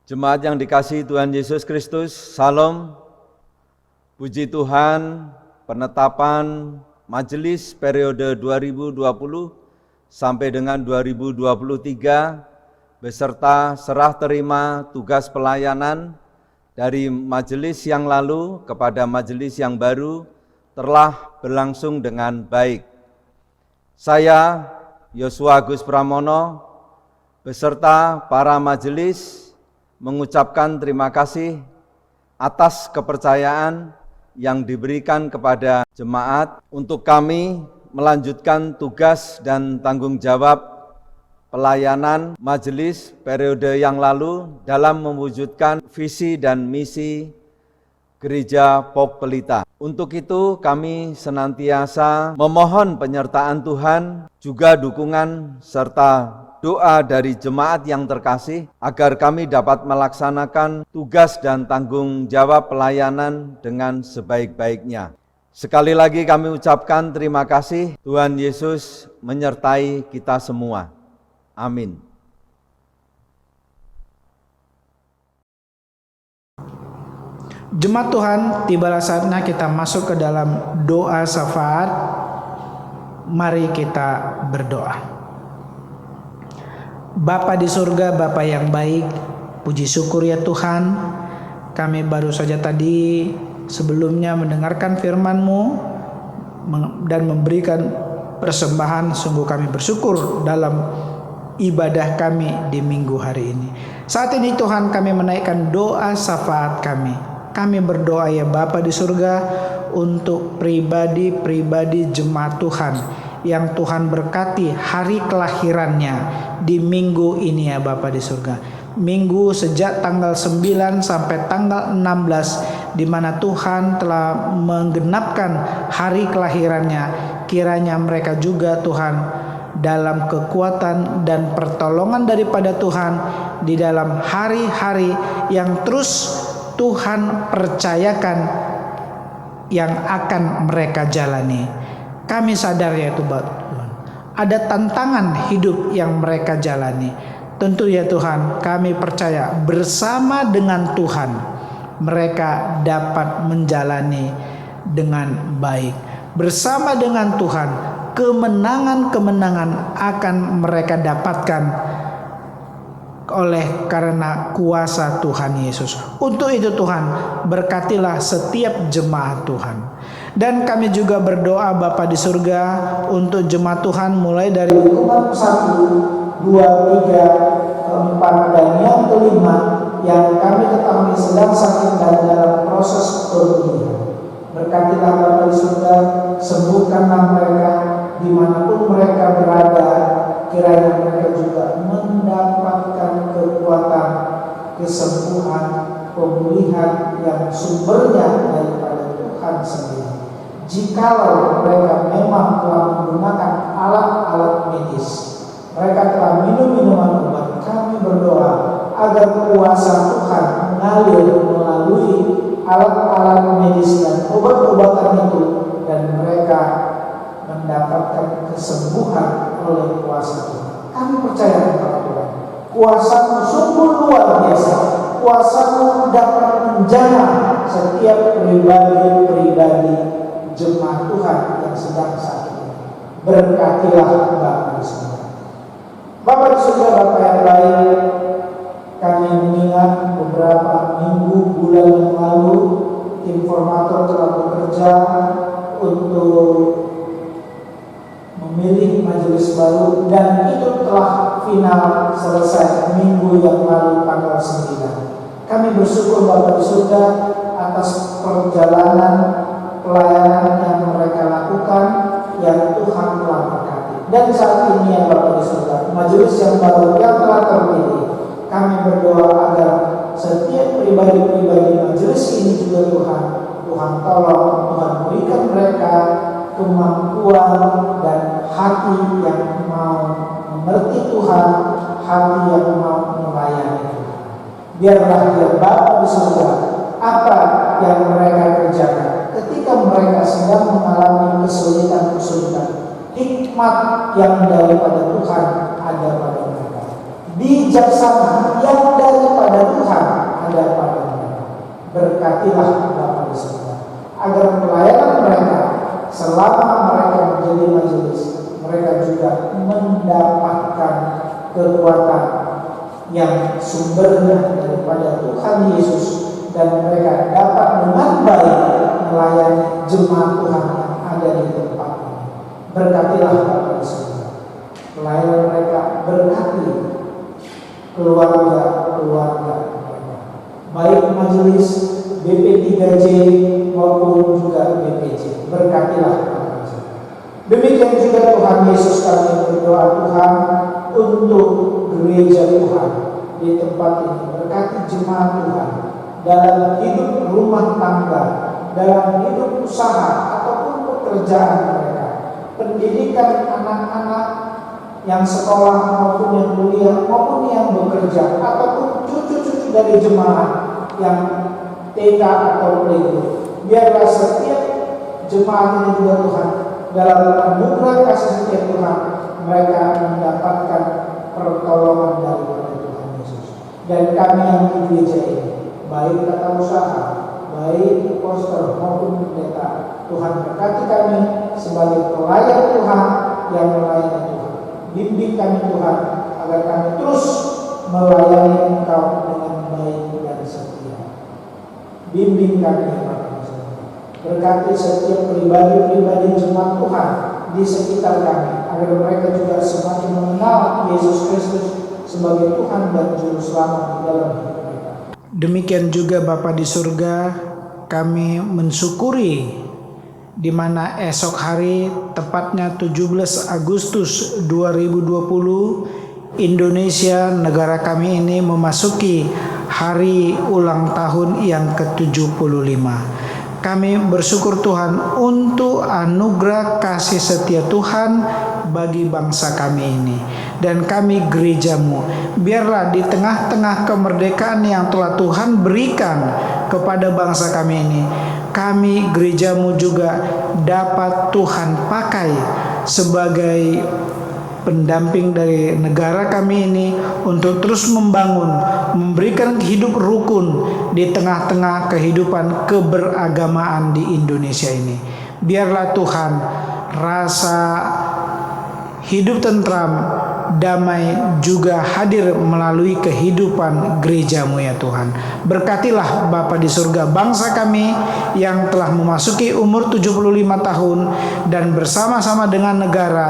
[SPEAKER 7] Jemaat yang dikasihi Tuhan Yesus Kristus, Salam. Puji Tuhan, penetapan majelis periode 2020 sampai dengan 2023 beserta serah terima tugas pelayanan dari majelis yang lalu kepada majelis yang baru telah berlangsung dengan baik. Saya, Yosua Agus Pramono, beserta para majelis mengucapkan terima kasih atas kepercayaan yang diberikan kepada jemaat untuk kami melanjutkan tugas dan tanggung jawab pelayanan majelis periode yang lalu dalam mewujudkan visi dan misi Gereja POG Pelita. Untuk itu kami senantiasa memohon penyertaan Tuhan, juga dukungan serta doa dari jemaat yang terkasih agar kami dapat melaksanakan tugas dan tanggung jawab pelayanan dengan sebaik-baiknya. Sekali lagi kami ucapkan terima kasih. Tuhan Yesus menyertai kita semua. Amin.
[SPEAKER 4] Jemaat Tuhan, tibalah saatnya kita masuk ke dalam doa syafaat. Mari kita berdoa. Bapa di surga, Bapa yang baik, puji syukur ya Tuhan, kami baru saja tadi sebelumnya mendengarkan firman-Mu dan memberikan persembahan. Sungguh kami bersyukur dalam ibadah kami di minggu hari ini. Saat ini Tuhan, kami menaikkan doa syafaat kami. Kami berdoa ya Bapa di surga untuk pribadi-pribadi jemaat Tuhan yang Tuhan berkati hari kelahirannya di minggu ini ya Bapa di surga. Minggu sejak tanggal 9 sampai tanggal 16 di mana Tuhan telah menggenapkan hari kelahirannya. Kiranya mereka juga Tuhan dalam kekuatan dan pertolongan daripada Tuhan di dalam hari-hari yang terus Tuhan percayakan yang akan mereka jalani. Kami sadar ya Tuhan, ada tantangan hidup yang mereka jalani. Tentu ya Tuhan, kami percaya bersama dengan Tuhan mereka dapat menjalani dengan baik. Bersama dengan Tuhan, kemenangan-kemenangan akan mereka dapatkan oleh karena kuasa Tuhan Yesus. Untuk itu Tuhan, berkatilah setiap jemaat Tuhan. Dan kami juga berdoa Bapa di surga untuk jemaat Tuhan mulai dari umat 1, 2, 3, 4 dan yang kelima yang kami ketahui sedang sakit dan dalam proses pemulihan. Berkatilah Bapa di surga, sembuhkanlah mereka dimanapun mereka berada. Kiranya mereka juga mendapatkan kekuatan, kesembuhan, pemulihan yang sumbernya daripada Tuhan sendiri. Jikalau mereka memang telah menggunakan alat-alat medis, mereka telah minum minuman obat, kami berdoa agar kuasa Tuhan mengalir melalui alat-alat medis dan obat-obatan itu, dan mereka mendapatkan kesembuhan oleh kuasa Tuhan. Kami percaya kepada Tuhan, kuasa-Mu sungguh luar biasa. Kuasa-Mu dapat menjamah setiap pribadi-pribadi jemaat Tuhan yang sedang sakit ini. Berkatilah Bapa di surga. Bapa di surga, Bapa yang baik, kami mengingat beberapa minggu, bulan yang lalu, tim formator telah bekerja untuk memilih majelis baru, dan itu telah final selesai minggu yang lalu tanggal 9. Kami bersyukur Bapa di surga atas perjalanan pelayanan yang mereka lakukan, yang Tuhan telah berkati. Dan saat ini yang Bapa di surga, majelis yang baru yang telah terpilih, kami berdoa agar setiap pribadi-pribadi majelis ini juga Tuhan tolong, Tuhan berikan mereka kemampuan dan hati yang mau mengerti Tuhan, hati yang mau melayani Tuhan. Biarlah dia Bapa di surga, apa yang mereka kerjakan ketika mereka sedang mengalami kesulitan-kesulitan, hikmat yang daripada Tuhan ada pada mereka, bijaksana yang daripada Tuhan ada pada mereka. Berkatilah Bapa di surga, agar pelayanan mereka selama mereka menjadi majelis, mereka juga mendapatkan kekuatan yang sumbernya daripada Tuhan Yesus, dan mereka dapat dengan baik melayani jemaat Tuhan yang ada di tempat ini. Berkatilah Bapa di surga pelayanan mereka, berkati keluarga-keluarga mereka, baik majelis BP3J maupun juga BPJ. Berkatilah Bapa di surga. Demikian juga Tuhan Yesus, kami berdoa Tuhan untuk gereja Tuhan di tempat ini. Berkati jemaat Tuhan dalam hidup rumah tangga, dalam hidup usaha ataupun pekerjaan mereka, pendidikan anak-anak yang sekolah maupun yang kuliah maupun yang bekerja, ataupun cucu-cucu dari jemaat yang TK atau playgroup. Biarlah setiap jemaat ini juga Tuhan, dalam anugerah kasih setia Tuhan, mereka mendapatkan pertolongan daripada Tuhan Yesus. Dan kami yang di gereja ini, baik tata usaha, baik poster maupun pendeta, Tuhan berkati kami sebagai pelayan Tuhan yang melayani Tuhan. Bimbing kami Tuhan, agar kami terus melayani Engkau dengan baik dan setia. Bimbing kami ya Bapa. Berkati setiap pribadi-pribadi jemaat Tuhan di sekitar kami, agar mereka juga semakin mengenal Yesus Kristus sebagai Tuhan dan Juru Selamat di dalam hidup mereka. Demikian juga Bapa di surga, kami mensyukuri di mana esok hari, tepatnya 17 Agustus 2020, Indonesia, negara kami ini memasuki hari ulang tahun yang ke-75. Kami bersyukur Tuhan untuk anugerah kasih setia Tuhan bagi bangsa kami ini. Dan kami gereja-Mu, biarlah di tengah-tengah kemerdekaan yang telah Tuhan berikan kepada bangsa kami ini, kami gereja-Mu juga dapat Tuhan pakai sebagai pendamping dari negara kami ini untuk terus membangun, memberikan hidup rukun di tengah-tengah kehidupan keberagamaan di Indonesia ini. Biarlah Tuhan rasa hidup tentram, damai juga hadir melalui kehidupan gereja-Mu ya Tuhan. Berkatilah Bapa di surga bangsa kami yang telah memasuki umur 75 tahun, dan bersama-sama dengan negara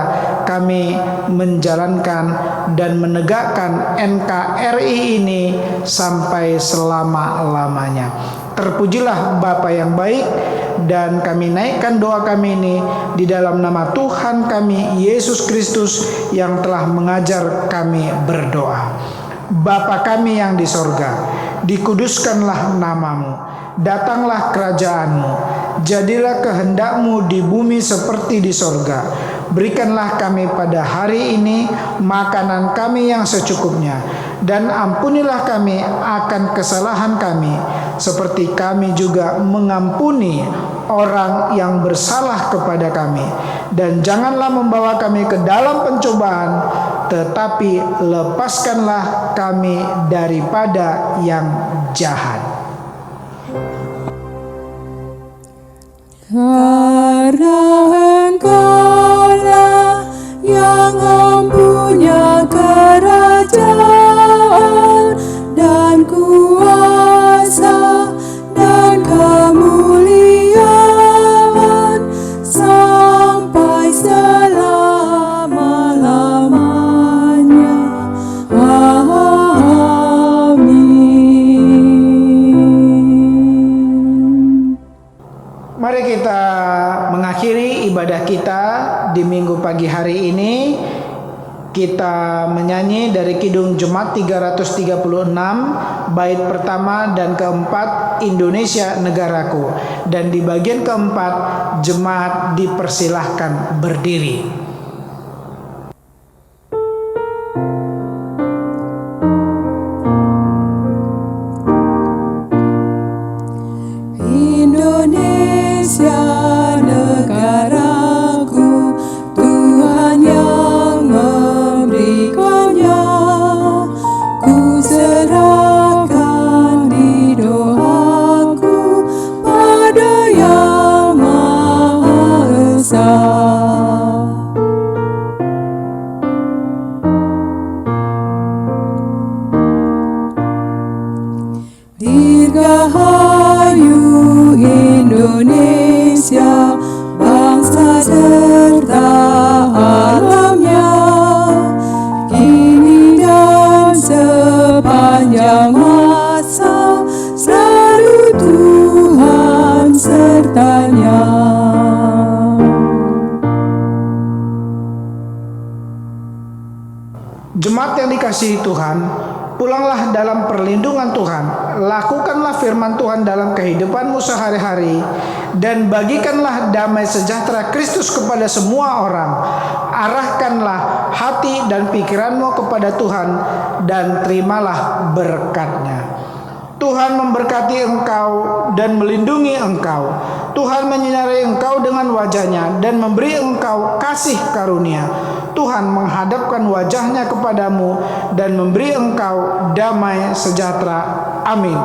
[SPEAKER 4] kami menjalankan dan menegakkan NKRI ini sampai selama-lamanya. Terpujilah Bapa yang baik, dan kami naikkan doa kami ini di dalam nama Tuhan kami Yesus Kristus yang telah mengajar kami berdoa. Bapa kami yang di sorga, dikuduskanlah namamu, Datanglah kerajaan-Mu, jadilah kehendak-Mu di bumi seperti di sorga. Berikanlah kami pada hari ini makanan kami yang secukupnya, dan ampunilah kami akan kesalahan kami, seperti kami juga mengampuni orang yang bersalah kepada kami. Dan janganlah membawa kami ke dalam pencobaan, tetapi lepaskanlah kami daripada yang jahat.
[SPEAKER 3] Karena Engkaulah yang mempunyai kerajaan dan kuasa dan kemuliaan sampai selama-lamanya. Amin.
[SPEAKER 4] Mari kita mengakhiri ibadah kita di minggu pagi hari ini. Kita menyanyi dari Kidung Jemaat 336, bait pertama dan keempat, Indonesia Negaraku. Dan di bagian keempat, jemaat dipersilahkan berdiri.
[SPEAKER 3] Indonesia negaraku, Tuhan yang memberikannya. Ku serahkan di doaku pada Yang Maha Esa. Dirgahayu Indonesia, bangsa serta alamnya, kini dan sepanjang masa, selalu Tuhan sertanya.
[SPEAKER 4] Jemaat yang dikasihi Tuhan, pulanglah dalam perlindungan Tuhan. Lakukanlah firman Tuhan dalam kehidupanmu sehari-hari, dan bagikanlah damai sejahtera Kristus kepada semua orang. Arahkanlah hati dan pikiranmu kepada Tuhan, dan terimalah berkat-Nya. Tuhan memberkati engkau dan melindungi engkau. Tuhan menyinari engkau dengan wajah-Nya dan memberi engkau kasih karunia. Tuhan menghadapkan wajah-Nya kepadamu dan memberi engkau damai sejahtera. Amin.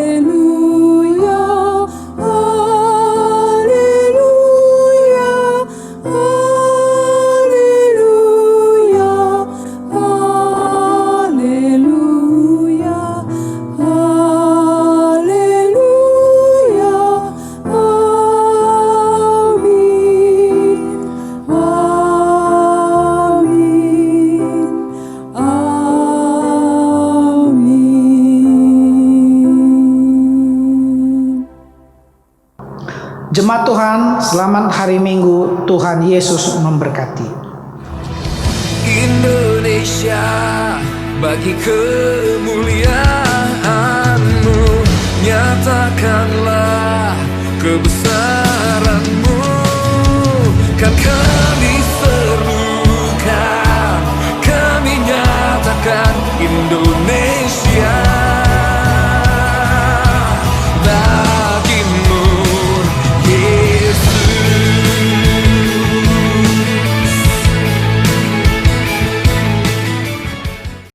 [SPEAKER 3] Haleluya, haleluya, haleluya, haleluya, haleluya, amin, amin, amin.
[SPEAKER 4] Jemaat Tuhan, selamat hari Minggu. Tuhan Yesus memberkati.
[SPEAKER 1] Indonesia bagi kemuliaan